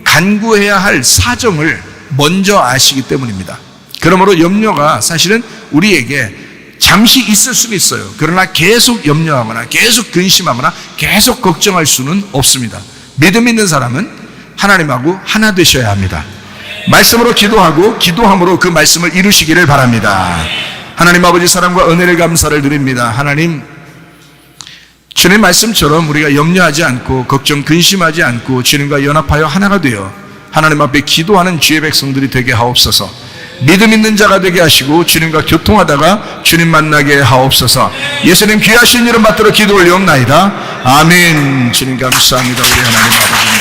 S3: 간구해야 할 사정을 먼저 아시기 때문입니다. 그러므로 염려가 사실은 우리에게 잠시 있을 수는 있어요. 그러나 계속 염려하거나 계속 근심하거나 계속 걱정할 수는 없습니다. 믿음 있는 사람은 하나님하고 하나 되셔야 합니다. 말씀으로 기도하고 기도함으로 그 말씀을 이루시기를 바랍니다. 하나님 아버지 사랑과 은혜를 감사를 드립니다. 하나님, 주님 말씀처럼 우리가 염려하지 않고 걱정 근심하지 않고 주님과 연합하여 하나가 되어 하나님 앞에 기도하는 주의 백성들이 되게 하옵소서. 믿음 있는 자가 되게 하시고 주님과 교통하다가 주님 만나게 하옵소서. 예수님 귀하신 이름 받들어 기도 올리옵나이다. 아멘. 주님 감사합니다. 우리 하나님 아버지.